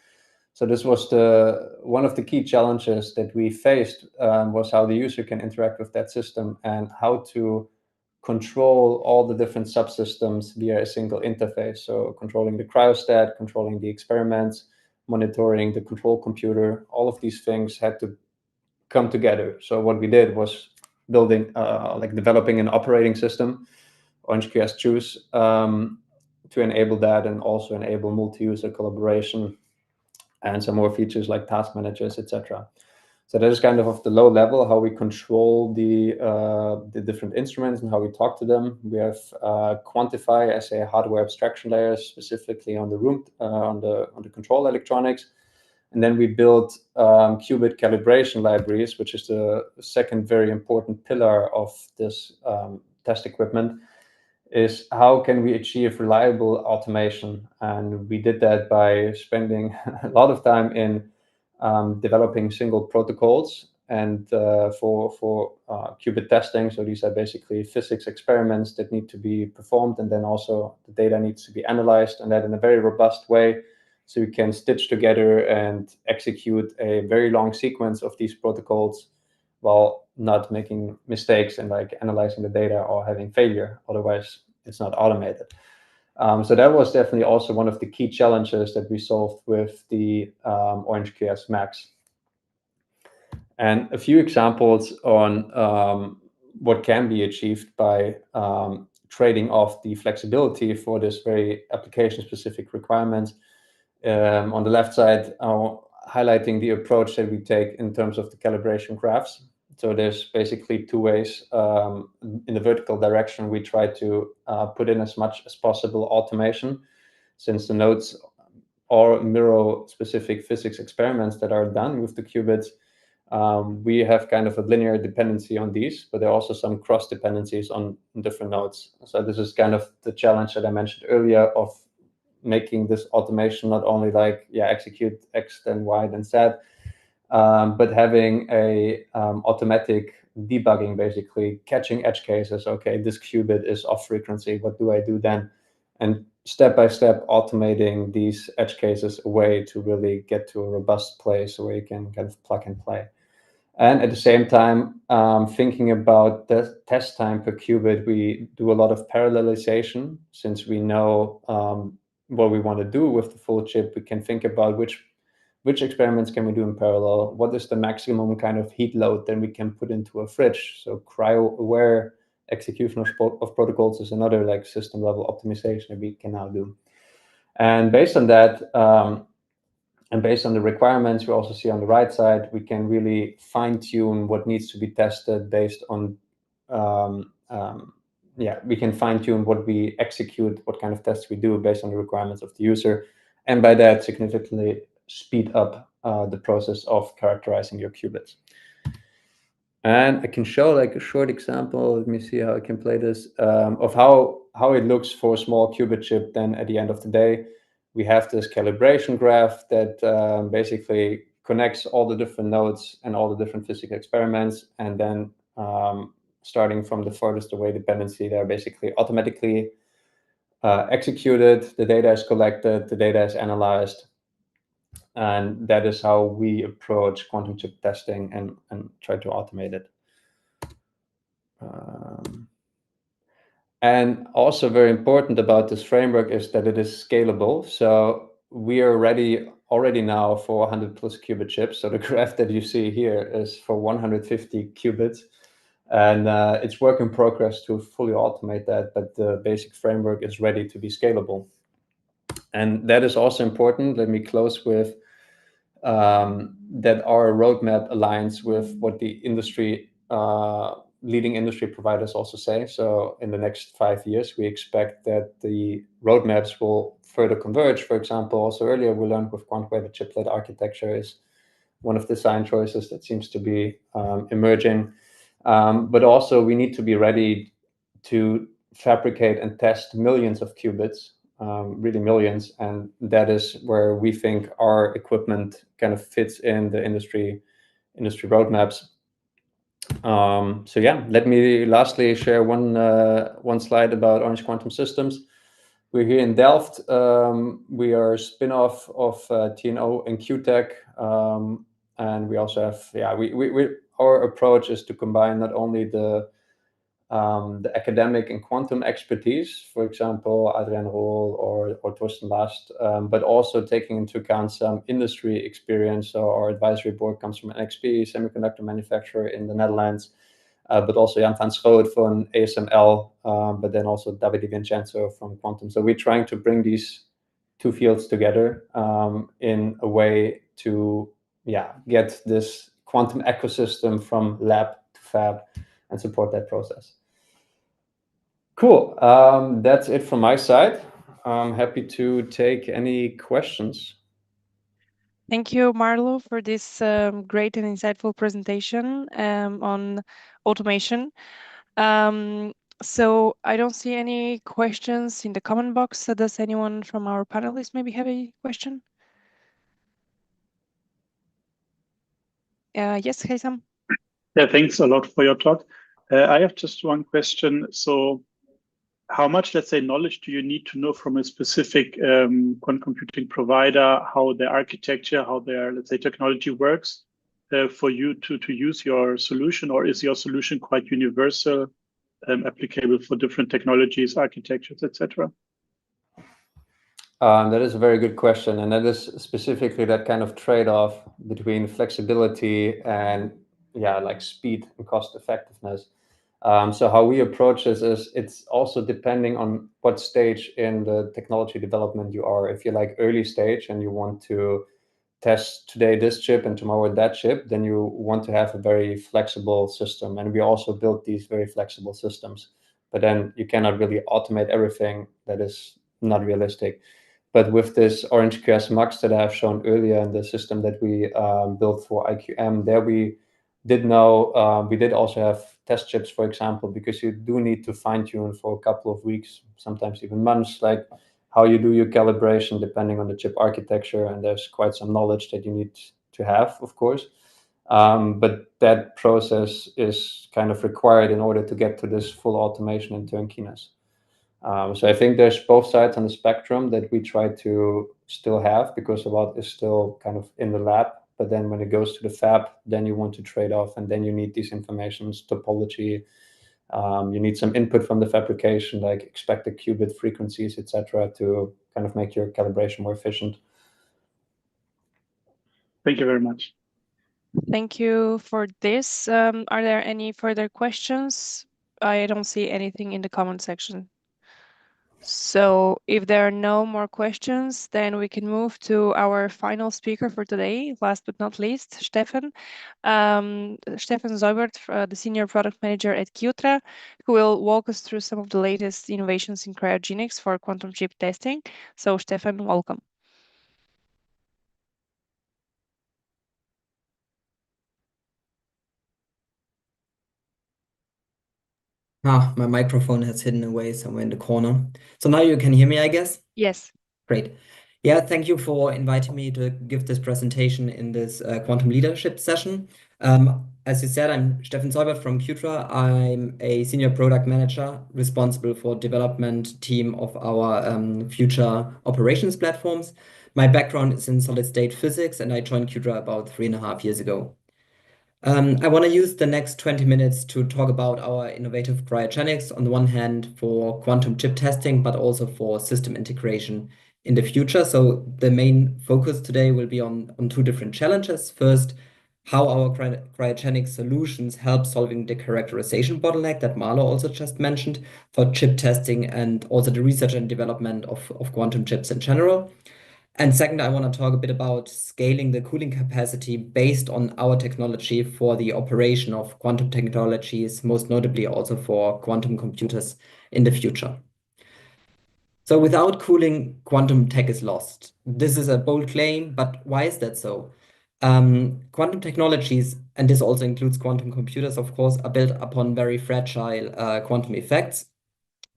So this was one of the key challenges that we faced was how the user can interact with that system and how to control all the different subsystems via a single interface. So controlling the cryostat, controlling the experiments, monitoring the control computer, all of these things had to come together. So what we did was developing an operating system, OrangeQS Choose, to enable that and also enable multi-user collaboration and some more features like task managers, etc. So that is kind of the low level, how we control the different instruments and how we talk to them. We have Quantify as a hardware abstraction layer, specifically on the room, on the control electronics. And then we built qubit calibration libraries, which is the second very important pillar of this test equipment, is how can we achieve reliable automation? And we did that by spending a lot of time in developing single protocols and for qubit testing. So these are basically physics experiments that need to be performed, and then also the data needs to be analyzed, and that in a very robust way, so we can stitch together and execute a very long sequence of these protocols while not making mistakes and like analyzing the data or having failure. Otherwise, it's not automated. So that was definitely also one of the key challenges that we solved with the OrangeQS Max. And a few examples on what can be achieved by trading off the flexibility for this very application-specific requirements. On the left side, highlighting the approach that we take in terms of the calibration graphs. So there's basically two ways. In the vertical direction, we try to put in as much as possible automation, since the nodes are mirror specific physics experiments that are done with the qubits. We have kind of a linear dependency on these, but there are also some cross dependencies on different nodes. So this is kind of the challenge that I mentioned earlier of making this automation not only like, execute X, then Y, then Z, but having a automatic debugging, basically catching edge cases. Okay, this qubit is off frequency. What do I do then? And step by step automating these edge cases away to really get to a robust place where you can kind of plug and play. And at the same time, thinking about the test time per qubit, we do a lot of parallelization. Since we know what we want to do with the full chip, we can think about which experiments can we do in parallel? What is the maximum kind of heat load that we can put into a fridge? So cryo-aware execution of protocols is another like system level optimization that we can now do. And based on that, and based on the requirements we also see on the right side, we can really fine tune what needs to be tested based on, we can fine tune what we execute, what kind of tests we do based on the requirements of the user. And by that, significantly speed up the process of characterizing your qubits. And I can show like a short example. Let me see how I can play this of how it looks for a small qubit chip. Then at the end of the day, we have this calibration graph that basically connects all the different nodes and all the different physics experiments. And then starting from the furthest away dependency, they're basically automatically executed. The data is collected, the data is analyzed. And that is how we approach quantum chip testing and try to automate it. And also very important about this framework is that it is scalable. So we are ready already now for 100 plus qubit chips. So the graph that you see here is for 150 qubits. And it's work in progress to fully automate that, but the basic framework is ready to be scalable. And that is also important. Let me close with that our roadmap aligns with what the industry, leading industry providers also say. So in the next 5 years, we expect that the roadmaps will further converge. For example, also earlier we learned with quantum-weighted chiplet architecture is one of the design choices that seems to be emerging. But also we need to be ready to fabricate and test millions of qubits, really millions, and that is where we think our equipment kind of fits in the industry roadmaps. So yeah, let me lastly share one slide about Orange Quantum Systems. We're here in Delft. We are a spin-off of TNO and QTech, and we also have our approach is to combine not only the academic and quantum expertise, for example, Adrian Rohl or Torsten Last, but also taking into account some industry experience. So our advisory board comes from NXP, semiconductor manufacturer in the Netherlands, but also Jan van Schoot from ASML, but then also Davide Vincenzo from Quantum. So we're trying to bring these two fields together in a way to get this quantum ecosystem from lab to fab and support that process. Cool. That's it from my side. I'm happy to take any questions. Thank you, Marlo, for this great and insightful presentation on automation. So I don't see any questions in the comment box. So does anyone from our panelists maybe have a question? Yes, Haysam. Yeah, thanks a lot for your talk. I have just one question. So how much, let's say, knowledge do you need to know from a specific quantum computing provider, how their architecture, how their, let's say, technology works for you to use your solution? Or is your solution quite universal, applicable for different technologies, architectures, etc.? That is a very good question. And that is specifically that kind of trade-off between flexibility and like speed and cost effectiveness. So how we approach this is it's also depending on what stage in the technology development you are. If you're like early stage and you want to test today this chip and tomorrow that chip, then you want to have a very flexible system. And we also built these very flexible systems. But then you cannot really automate everything. That is not realistic. But with this Orange QS Max that I have shown earlier and the system that we built for IQM, there we did know we did also have test chips, for example, because you do need to fine tune for a couple of weeks, sometimes even months, like how you do your calibration depending on the chip architecture. And there's quite some knowledge that you need to have, of course. But that process is kind of required in order to get to this full automation and turnkey-ness. So I think there's both sides on the spectrum that we try to still have because a lot is still kind of in the lab. But then when it goes to the fab, then you want to trade off, and then you need these informations, topology. You need some input from the fabrication, like expected qubit frequencies, etc., to kind of make your calibration more efficient. Thank you very much. Thank you for this. Are there any further questions? I don't see anything in the comment section. So if there are no more questions, then we can move to our final speaker for today, last but not least, Stefan. Stefan Zeubert, the Senior Product Manager at Qtra, who will walk us through some of the latest innovations in cryogenics for quantum chip testing. So Stefan, welcome. My microphone has hidden away somewhere in the corner. So now you can hear me, I guess? Yes. Great. Yeah, thank you for inviting me to give this presentation in this quantum leadership session. As you said, I'm Stefan Zeubert from Qtra. I'm a senior product manager responsible for development team of our future operations platforms. My background is in solid state physics, and I joined Qtra about 3.5 years ago. I want to use the next 20 minutes to talk about our innovative cryogenics on the one hand for quantum chip testing, but also for system integration in the future. So the main focus today will be on two different challenges. First, how our cryogenic solutions help solving the characterization bottleneck that Marlo also just mentioned for chip testing and also the research and development of quantum chips in general. And second, I want to talk a bit about scaling the cooling capacity based on our technology for the operation of quantum technologies, most notably also for quantum computers in the future. So without cooling, quantum tech is lost. This is a bold claim, but why is that so? Quantum technologies, and this also includes quantum computers, of course, are built upon very fragile quantum effects.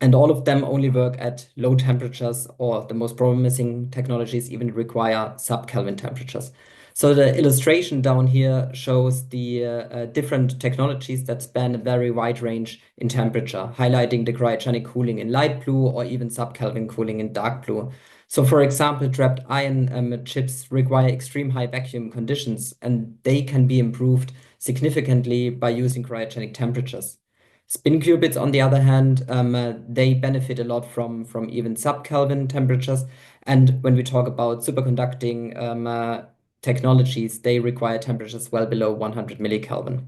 And all of them only work at low temperatures, or the most promising technologies even require sub-Kelvin temperatures. So the illustration down here shows the different technologies that span a very wide range in temperature, highlighting the cryogenic cooling in light blue or even sub-Kelvin cooling in dark blue. So for example, trapped ion chips require extreme high vacuum conditions, and they can be improved significantly by using cryogenic temperatures. Spin qubits, on the other hand, they benefit a lot from even sub-Kelvin temperatures. And when we talk about superconducting technologies, they require temperatures well below 100 millikelvin.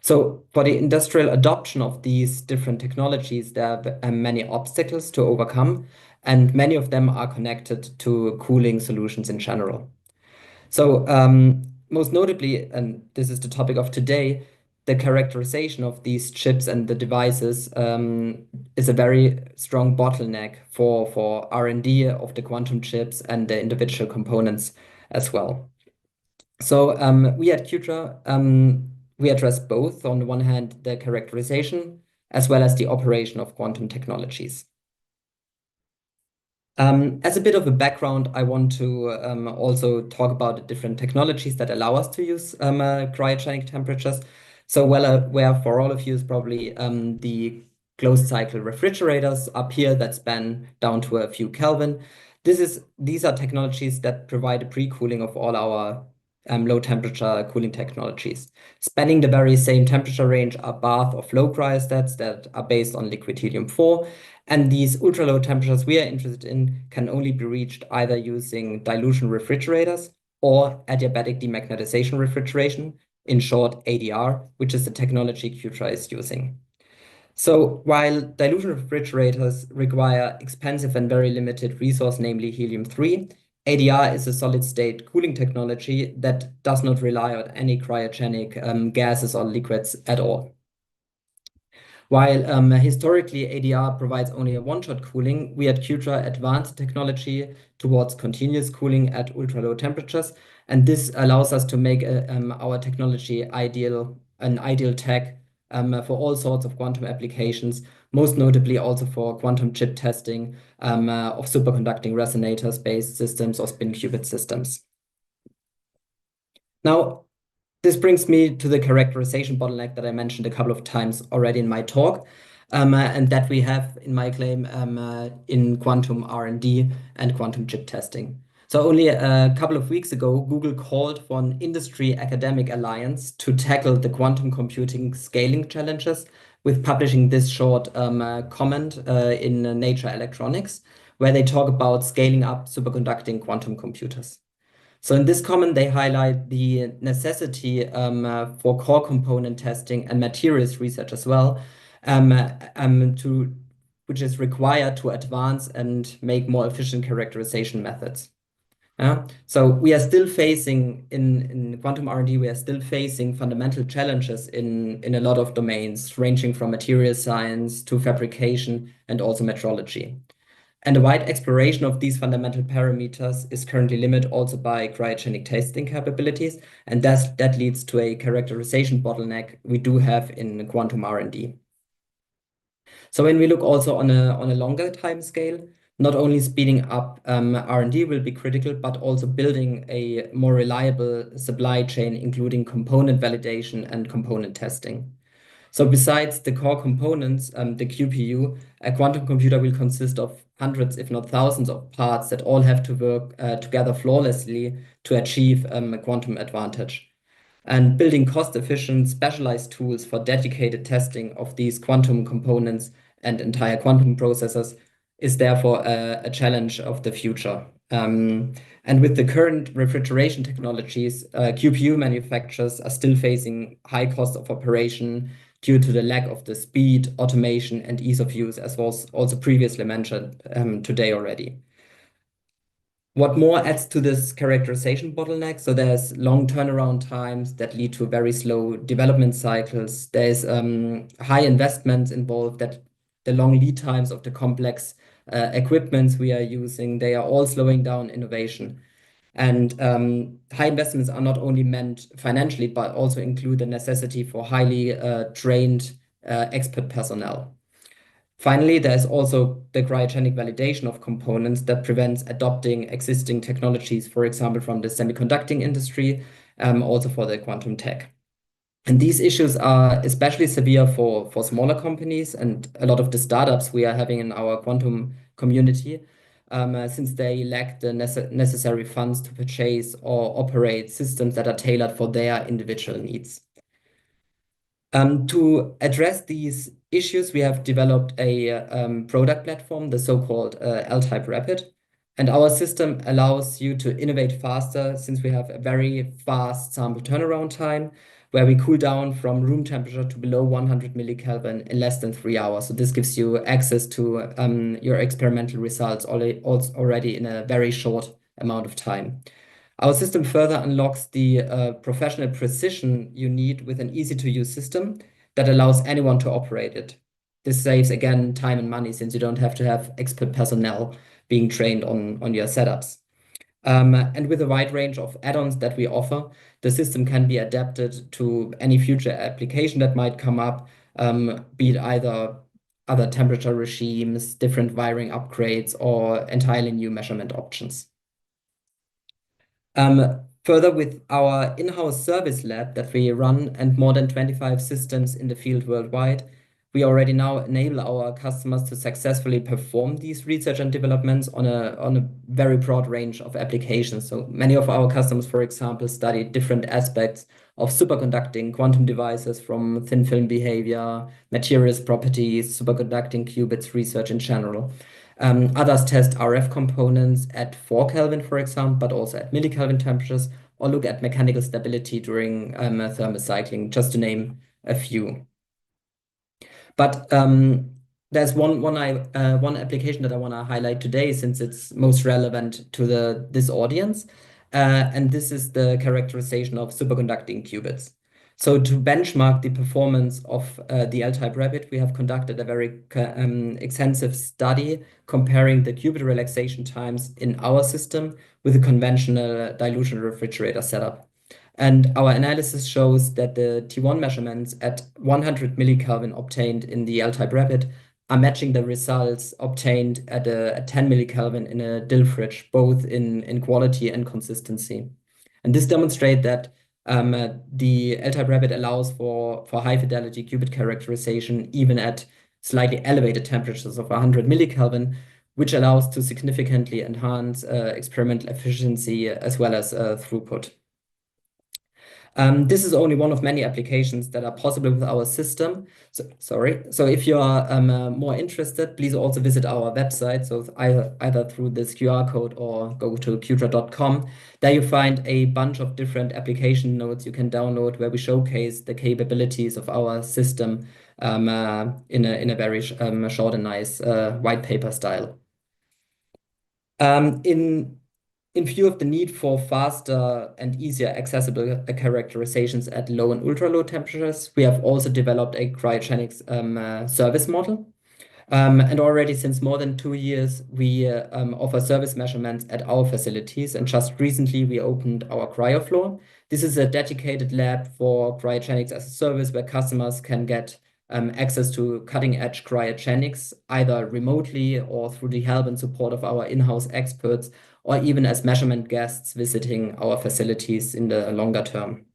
So for the industrial adoption of these different technologies, there are many obstacles to overcome, and many of them are connected to cooling solutions in general. So most notably, and this is the topic of today, the characterization of these chips and the devices is a very strong bottleneck for R&D of the quantum chips and the individual components as well. So we at Qtra, we address both, on the one hand, the characterization as well as the operation of quantum technologies. As a bit of a background, I want to also talk about the different technologies that allow us to use cryogenic temperatures. So well aware for all of you is probably the closed cycle refrigerators up here that span down to a few Kelvin. These are technologies that provide a pre-cooling of all our low temperature cooling technologies. Spanning the very same temperature range are bath or flow cryostats that are based on liquid helium-4. And these ultra low temperatures we are interested in can only be reached either using dilution refrigerators or adiabatic demagnetization refrigeration, in short, ADR, which is the technology Qtra is using. So while dilution refrigerators require expensive and very limited resource, namely helium-3, ADR is a solid-state cooling technology that does not rely on any cryogenic gases or liquids at all. While historically ADR provides only a one-shot cooling, we at Qtra advanced technology towards continuous cooling at ultra-low temperatures, and this allows us to make our technology an ideal tech for all sorts of quantum applications, most notably also for quantum chip testing of superconducting resonators-based systems or spin qubit systems. Now, this brings me to the characterization bottleneck that I mentioned a couple of times already in my talk, and that we have in my claim in quantum R&D and quantum chip testing. So only a couple of weeks ago, Google called for an industry academic alliance to tackle the quantum computing scaling challenges with publishing this short comment in Nature Electronics, where they talk about scaling up superconducting quantum computers. So in this comment, they highlight the necessity for core component testing and materials research as well, which is required to advance and make more efficient characterization methods. So we are still facing, in quantum R&D, we are still facing fundamental challenges in a lot of domains, ranging from material science to fabrication and also metrology. And a wide exploration of these fundamental parameters is currently limited also by cryogenic testing capabilities, and that leads to a characterization bottleneck we do have in quantum R&D. So when we look also on a longer time scale, not only speeding up R&D will be critical, but also building a more reliable supply chain, including component validation and component testing. So besides the core components, the QPU, a quantum computer will consist of hundreds, if not thousands, of parts that all have to work together flawlessly to achieve a quantum advantage. And building cost-efficient, specialized tools for dedicated testing of these quantum components and entire quantum processors is therefore a challenge of the future. And with the current refrigeration technologies, QPU manufacturers are still facing high cost of operation due to the lack of the speed, automation, and ease of use, as was also previously mentioned today already. What more adds to this characterization bottleneck? So there's long turnaround times that lead to very slow development cycles. There's high investments involved, that the long lead times of the complex equipments we are using, they are all slowing down innovation. And high investments are not only meant financially, but also include the necessity for highly trained expert personnel. Finally, there's also the cryogenic validation of components that prevents adopting existing technologies, for example, from the semiconducting industry, also for the quantum tech. And these issues are especially severe for smaller companies and a lot of the startups we are having in our quantum community, since they lack the necessary funds to purchase or operate systems that are tailored for their individual needs. To address these issues, we have developed a product platform, the so-called L-type Rapid. And our system allows you to innovate faster, since we have a very fast sample turnaround time, where we cool down from room temperature to below 100 millikelvin in less than 3 hours. So this gives you access to your experimental results already in a very short amount of time. Our system further unlocks the professional precision you need with an easy-to-use system that allows anyone to operate it. This saves, again, time and money, since you don't have to have expert personnel being trained on your setups. And with a wide range of add-ons that we offer, the system can be adapted to any future application that might come up, be it either other temperature regimes, different wiring upgrades, or entirely new measurement options. Further, with our in-house service lab that we run and more than 25 systems in the field worldwide, we already now enable our customers to successfully perform these research and developments on a very broad range of applications. So many of our customers, for example, study different aspects of superconducting quantum devices, from thin film behavior, materials properties, superconducting qubits research in general. Others test RF components at 4 Kelvin, for example, but also at millikelvin temperatures, or look at mechanical stability during thermal cycling, just to name a few. But there's one application that I want to highlight today, since it's most relevant to this audience, and this is the characterization of superconducting qubits. So to benchmark the performance of the L-type Rapid, we have conducted a very extensive study comparing the qubit relaxation times in our system with a conventional dilution refrigerator setup. And our analysis shows that the T1 measurements at 100 millikelvin obtained in the L-type Rapid are matching the results obtained at 10 millikelvin in a Dill fridge, both in quality and consistency. And this demonstrates that the L-type Rapid allows for high fidelity qubit characterization even at slightly elevated temperatures of 100 millikelvin, which allows to significantly enhance experimental efficiency as well as throughput. This is only one of many applications that are possible with our system. So if you are more interested, please also visit our website. So either through this QR code or go to qtra.com. There you find a bunch of different application notes you can download, where we showcase the capabilities of our system in a very short and nice white paper style. In view of the need for faster and easier accessible characterizations at low and ultra low temperatures, we have also developed a cryogenics service model. And already since more than 2 years, we offer service measurements at our facilities. And just recently, we opened our cryo floor. This is a dedicated lab for cryogenics as a service, where customers can get access to cutting-edge cryogenics, either remotely or through the help and support of our in-house experts, or even as measurement guests visiting our facilities in the longer term.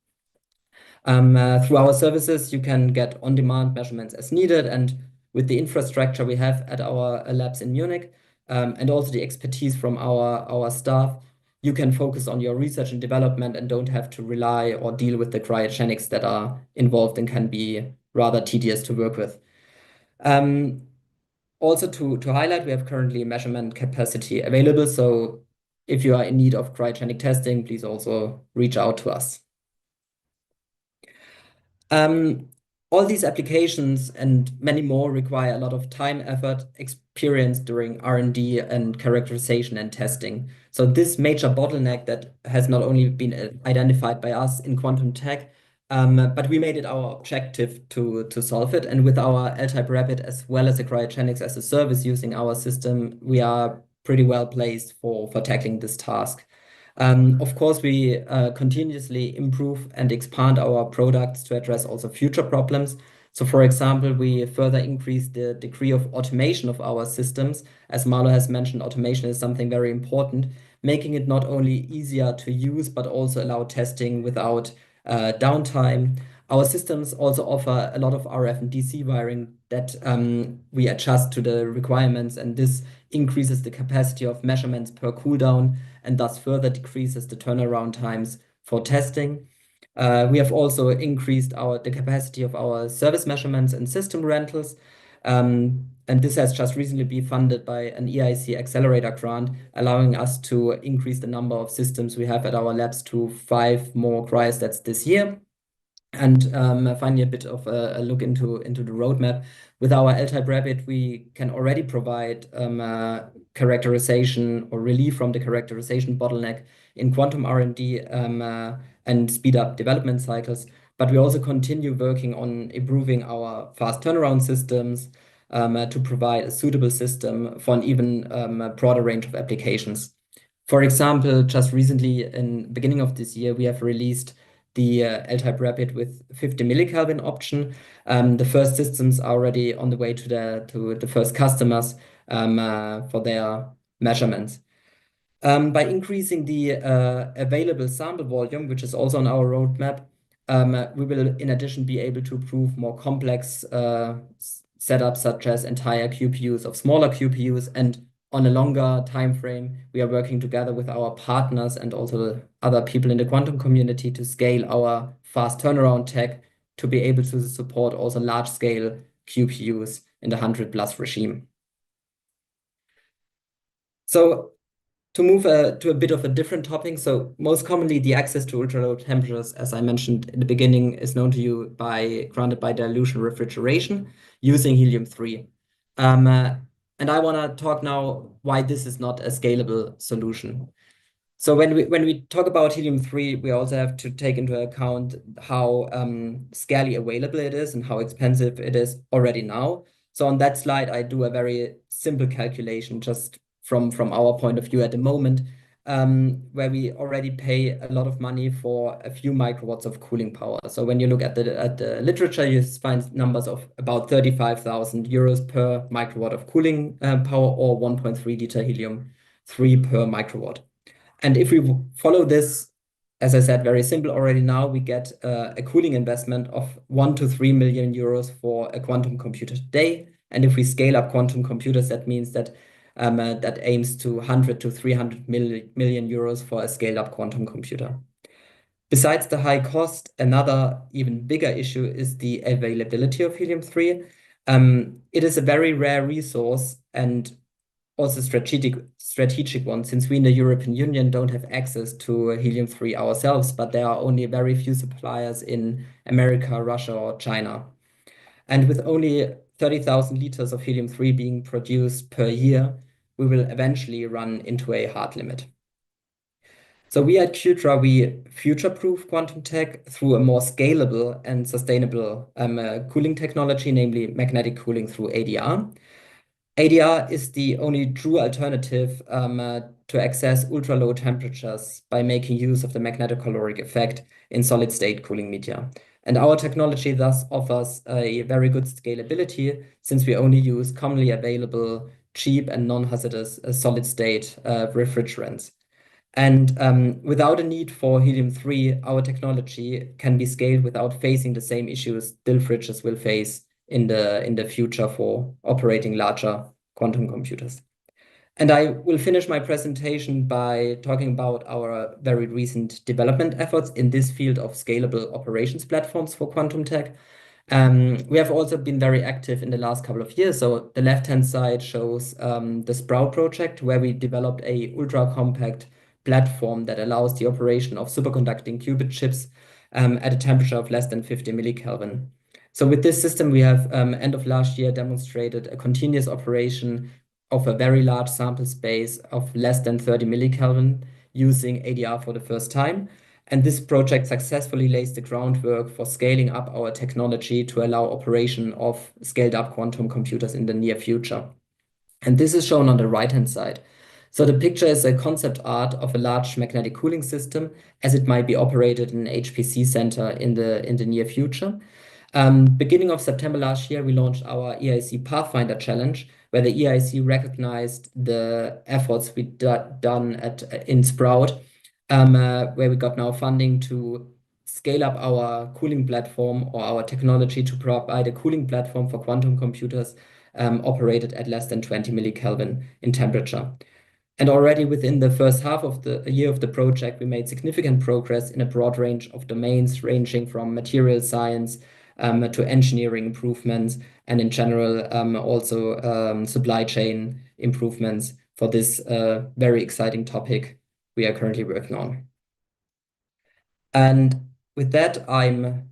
Through our services, you can get on-demand measurements as needed, and with the infrastructure we have at our labs in Munich, and also the expertise from our staff, you can focus on your research and development and don't have to rely or deal with the cryogenics that are involved and can be rather tedious to work with. Also to highlight, we have currently measurement capacity available, so if you are in need of cryogenic testing, please also reach out to us. All these applications and many more require a lot of time, effort, experience during R&D and characterization and testing. So this major bottleneck that has not only been identified by us in quantum tech, but we made it our objective to solve it. And with our L-type rapid as well as the cryogenics as a service using our system, we are pretty well placed for tackling this task. Of course, we continuously improve and expand our products to address also future problems. So, for example, we further increase the degree of automation of our systems. As Marlo has mentioned, automation is something very important, making it not only easier to use, but also allow testing without downtime. Our systems also offer a lot of RF and DC wiring that we adjust to the requirements, and this increases the capacity of measurements per cooldown and thus further decreases the turnaround times for testing. We have also increased the capacity of our service measurements and system rentals. And this has just recently been funded by an EIC accelerator grant, allowing us to increase the number of systems we have at our labs to 5 more cryostats this year. And finally, a bit of a look into the roadmap. With our L-type rapid, we can already provide characterization or relief from the characterization bottleneck in quantum R&D and speed up development cycles. But we also continue working on improving our fast turnaround systems to provide a suitable system for an even broader range of applications. For example, just recently, in the beginning of this year, we have released the L-type rapid with 50 millikelvin option. The first systems are already on the way to the first customers for their measurements. By increasing the available sample volume, which is also on our roadmap, we will in addition be able to prove more complex setups such as entire QPUs of smaller QPUs, and on a longer time frame, we are working together with our partners and also other people in the quantum community to scale our fast turnaround tech to be able to support also large-scale QPUs in the 100+ regime. So to move to a bit of a different topic, so most commonly the access to ultra-low temperatures, as I mentioned in the beginning, is known to you granted by dilution refrigeration using helium-3. And I want to talk now why this is not a scalable solution. So when we talk about helium-3, we also have to take into account how scarcely available it is and how expensive it is already now. So on that slide, I do a very simple calculation just from our point of view at the moment, where we already pay a lot of money for a few microwatts of cooling power. So when you look at the literature, you find numbers of about 35,000 euros per microwatt of cooling power, or 1.3 liter helium-3 per microwatt. And if we follow this, as I said, very simple already now, we get a cooling investment of 1 to 3 million euros for a quantum computer today. And if we scale up quantum computers, that means that that aims to 100 to 300 million euros for a scaled-up quantum computer. Besides the high cost, another even bigger issue is the availability of helium-3. It is a very rare resource and also strategic one, since we in the European Union don't have access to helium-3 ourselves, but there are only very few suppliers in America, Russia, or China. And with only 30,000 liters of helium-3 being produced per year, we will eventually run into a hard limit. So we at Qtra, we future-proof quantum tech through a more scalable and sustainable cooling technology, namely magnetic cooling through ADR. ADR is the only true alternative to access ultra-low temperatures by making use of the magnetocaloric effect in solid-state cooling media. And our technology thus offers a very good scalability, since we only use commonly available, cheap and non-hazardous solid-state refrigerants. And without a need for helium-3, our technology can be scaled without facing the same issues still fridges will face in the future for operating larger quantum computers. And I will finish my presentation by talking about our very recent development efforts in this field of scalable operations platforms for quantum tech. We have also been very active in the last couple of years. So the left-hand side shows the Sprout project, where we developed a ultra-compact platform that allows the operation of superconducting qubit chips at a temperature of less than 50 millikelvin. So with this system, we have end of last year demonstrated a continuous operation of a very large sample space of less than 30 millikelvin using ADR for the first time. And this project successfully lays the groundwork for scaling up our technology to allow operation of scaled up quantum computers in the near future. And this is shown on the right-hand side. So the picture is a concept art of a large magnetic cooling system as it might be operated in an HPC center in the near future. Beginning of September last year, we launched our EIC Pathfinder Challenge, where the EIC recognized the efforts we done in Sprout, where we got now funding to scale up our cooling platform or our technology to provide a cooling platform for quantum computers operated at less than 20 millikelvin in temperature. And already within the first half of the year of the project, we made significant progress in a broad range of domains, ranging from material science to engineering improvements, and in general, also supply chain improvements for this very exciting topic we are currently working on. And with that, I'm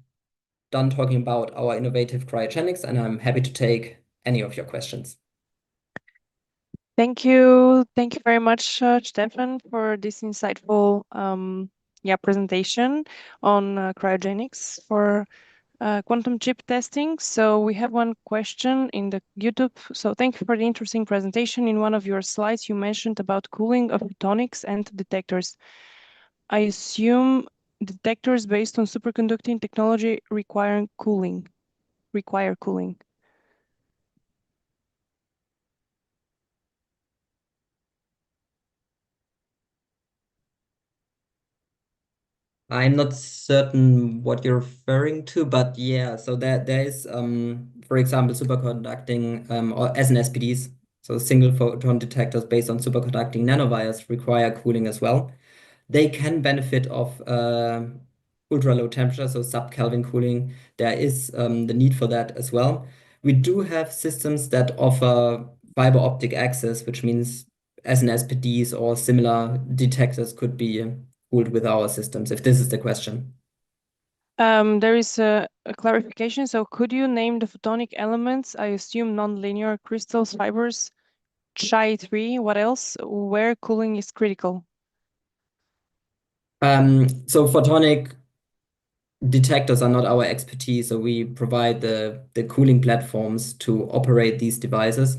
done talking about our innovative cryogenics, and I'm happy to take any of your questions. Thank you. Thank you very much, Stefan, for this insightful presentation on cryogenics for quantum chip testing. So we have one question in the YouTube. So thank you for the interesting presentation. In one of your slides, you mentioned about cooling of photonics and detectors. I assume detectors based on superconducting technology require cooling. I'm not certain what you're referring to, but yeah, so there is, for example, superconducting or SNSPDs, so single photon detectors based on superconducting nanowires require cooling as well. They can benefit of ultra low temperature, so sub-Kelvin cooling. There is the need for that as well. We do have systems that offer fiber optic access, which means SNSPDs or similar detectors could be cooled with our systems, if this is the question. There is a clarification. So could you name the photonic elements? I assume nonlinear crystals, fibers, Chi3, what else? Where cooling is critical? So photonic detectors are not our expertise, so we provide the cooling platforms to operate these devices.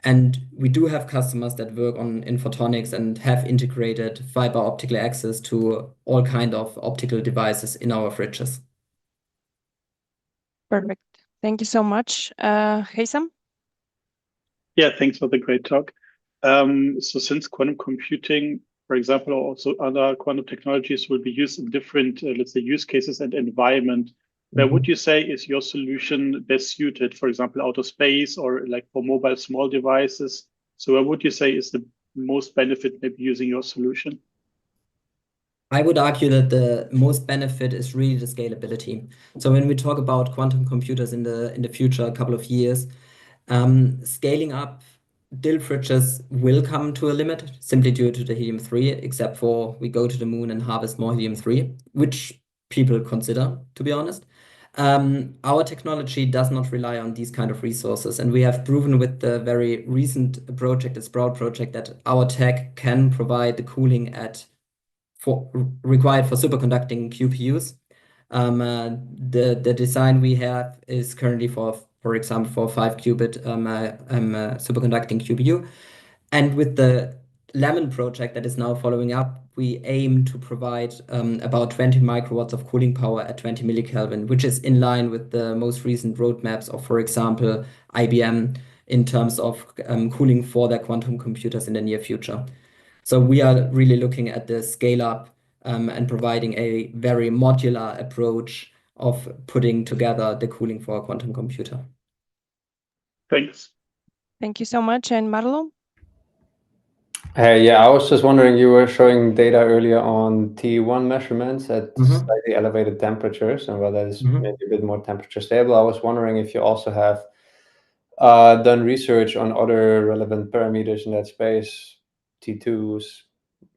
And we do have customers that work in photonics and have integrated fiber optical access to all kind of optical devices in our fridges. Perfect. Thank you so much. Haysam? Yeah, thanks for the great talk. So since quantum computing, for example, or also other quantum technologies will be used in different, let's say, use cases and environment, where would you say is your solution best suited, for example, outer space or like for mobile small devices? So where would you say is the most benefit maybe using your solution? I would argue that the most benefit is really the scalability. So when we talk about quantum computers in the future, a couple of years, scaling up DIL fridges will come to a limit simply due to the helium-3, except for we go to the moon and harvest more helium-3, which people consider, to be honest. Our technology does not rely on these kind of resources, and we have proven with the very recent project, the Sprout project, that our tech can provide the cooling required for superconducting QPUs. The design we have is currently for example, for 5-qubit superconducting QPU. And with the Lemon project that is now following up, we aim to provide about 20 microwatts of cooling power at 20 millikelvin, which is in line with the most recent roadmaps of, for example, IBM in terms of cooling for their quantum computers in the near future. So we are really looking at the scale up and providing a very modular approach of putting together the cooling for a quantum computer. Thanks. Thank you so much. And Marlo? Hey, yeah, I was just wondering, you were showing data earlier on T1 measurements at slightly elevated temperatures and whether it's maybe a bit more temperature stable. I was wondering if you also have done research on other relevant parameters in that space, T2s,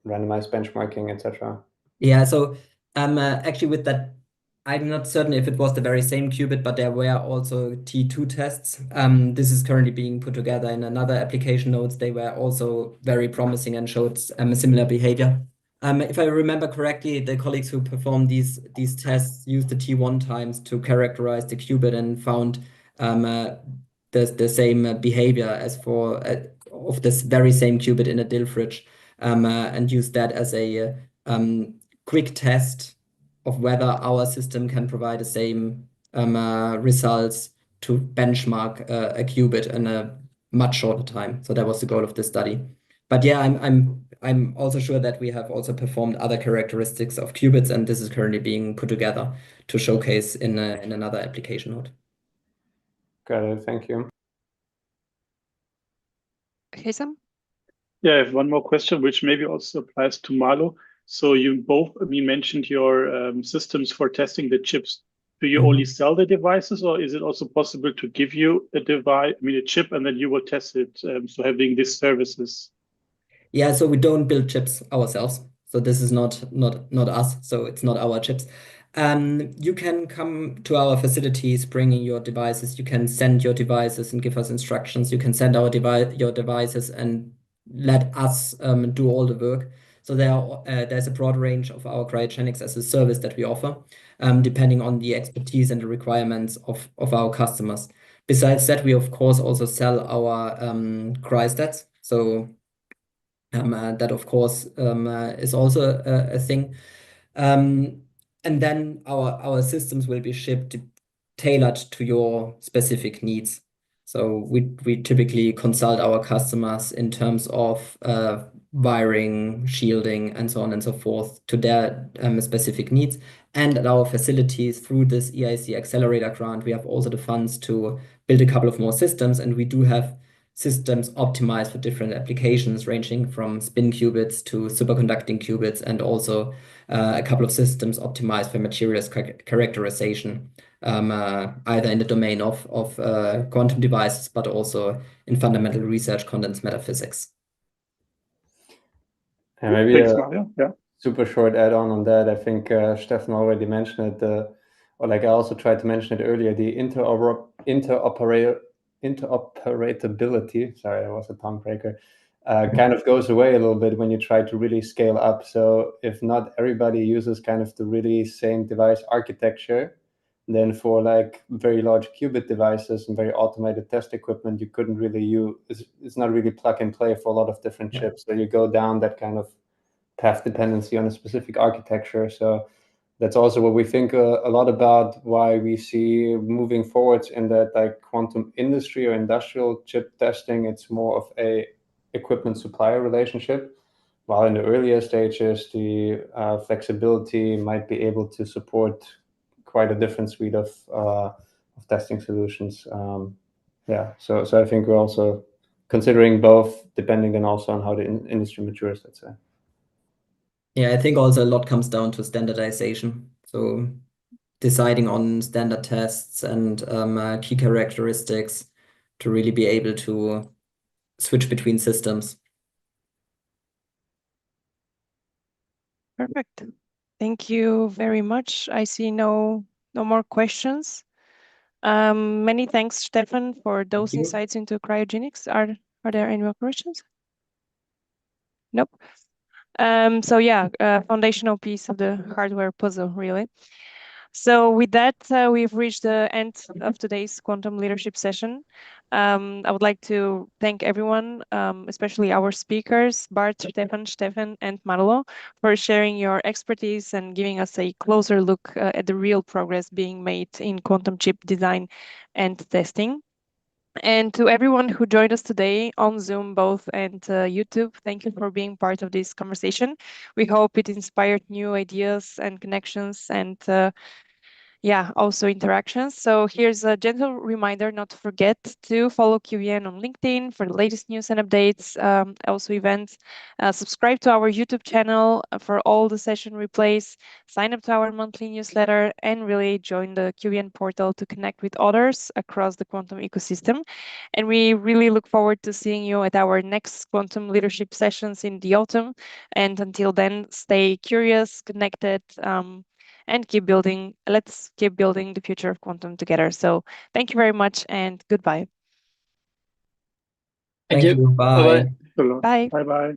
randomized benchmarking, etc.? Yeah, so actually with that, I'm not certain if it was the very same qubit, but there were also T2 tests. This is currently being put together in another application notes. They were also very promising and showed similar behavior. If I remember correctly, the colleagues who performed these tests used the T1 times to characterize the qubit and found the same behavior as for of this very same qubit in a DIL fridge, and used that as a quick test of whether our system can provide the same results to benchmark a qubit in a much shorter time. So that was the goal of this study. But yeah, I'm also sure that we have also performed other characteristics of qubits, and this is currently being put together to showcase in another application note. Got it. Thank you. Okay, Sam? Yeah, I have one more question, which maybe also applies to Marlo. So you both, mentioned your systems for testing the chips. Do you only sell the devices, or is it also possible to give you a device, a chip, and then you will test it? So having these services. Yeah, so we don't build chips ourselves. So this is not us. So it's not our chips. You can come to our facilities bringing your devices. You can send your devices and give us instructions. You can send your devices and let us do all the work. So there's a broad range of our cryogenics as a service that we offer, depending on the expertise and the requirements of our customers. Besides that, we of course also sell our cryostats. So that of course is also a thing. And then our systems will be shipped tailored to your specific needs. So we typically consult our customers in terms of wiring, shielding, and so on and so forth to their specific needs. And at our facilities, through this EIC Accelerator grant, we have also the funds to build a couple of more systems, and we do have systems optimized for different applications, ranging from spin qubits to superconducting qubits, and also a couple of systems optimized for materials characterization, either in the domain of quantum devices, but also in fundamental research condensed matter physics. And maybe Thanks, Mario. Yeah. super short add-on on that. I think Stefan already mentioned it, or like I also tried to mention it earlier, the interoperability, sorry, that was a tongue breaker, kind of goes away a little bit when you try to really scale up. So if not everybody uses kind of the really same device architecture, then for like very large qubit devices and very automated test equipment, you couldn't really use, it's not really plug and play for a lot of different chips. So you go down that kind of path dependency on a specific architecture. So that's also what we think a lot about, why we see moving forwards in that like quantum industry or industrial chip testing. It's more of a equipment supplier relationship, while in the earlier stages the flexibility might be able to support quite a different suite of testing solutions. Yeah, so I think we're also considering both, depending then also on how the industry matures, let's say. Yeah, I think also a lot comes down to standardization. So deciding on standard tests and key characteristics to really be able to switch between systems. Perfect. Thank you very much. I see no more questions. Many thanks, Stefan, for those insights into cryogenics. Are there any more questions? Nope. So yeah, foundational piece of the hardware puzzle, really. So with that, we've reached the end of today's quantum leadership session. I would like to thank everyone, especially our speakers, Bart, Stefan, and Marlo, for sharing your expertise and giving us a closer look at the real progress being made in quantum chip design and testing. And to everyone who joined us today on Zoom, both and YouTube, thank you for being part of this conversation. We hope it inspired new ideas and connections, and also interactions. So here's a gentle reminder not to forget to follow QBN on LinkedIn for the latest news and updates, also events. Subscribe to our YouTube channel for all the session replays. Sign up to our monthly newsletter and really join the QBN portal to connect with others across the quantum ecosystem. And we really look forward to seeing you at our next quantum leadership sessions in the autumn. And until then, stay curious, connected, and keep building. Let's keep building the future of quantum together. So thank you very much and goodbye. Thank you. Bye. Bye-bye. Bye. Bye bye.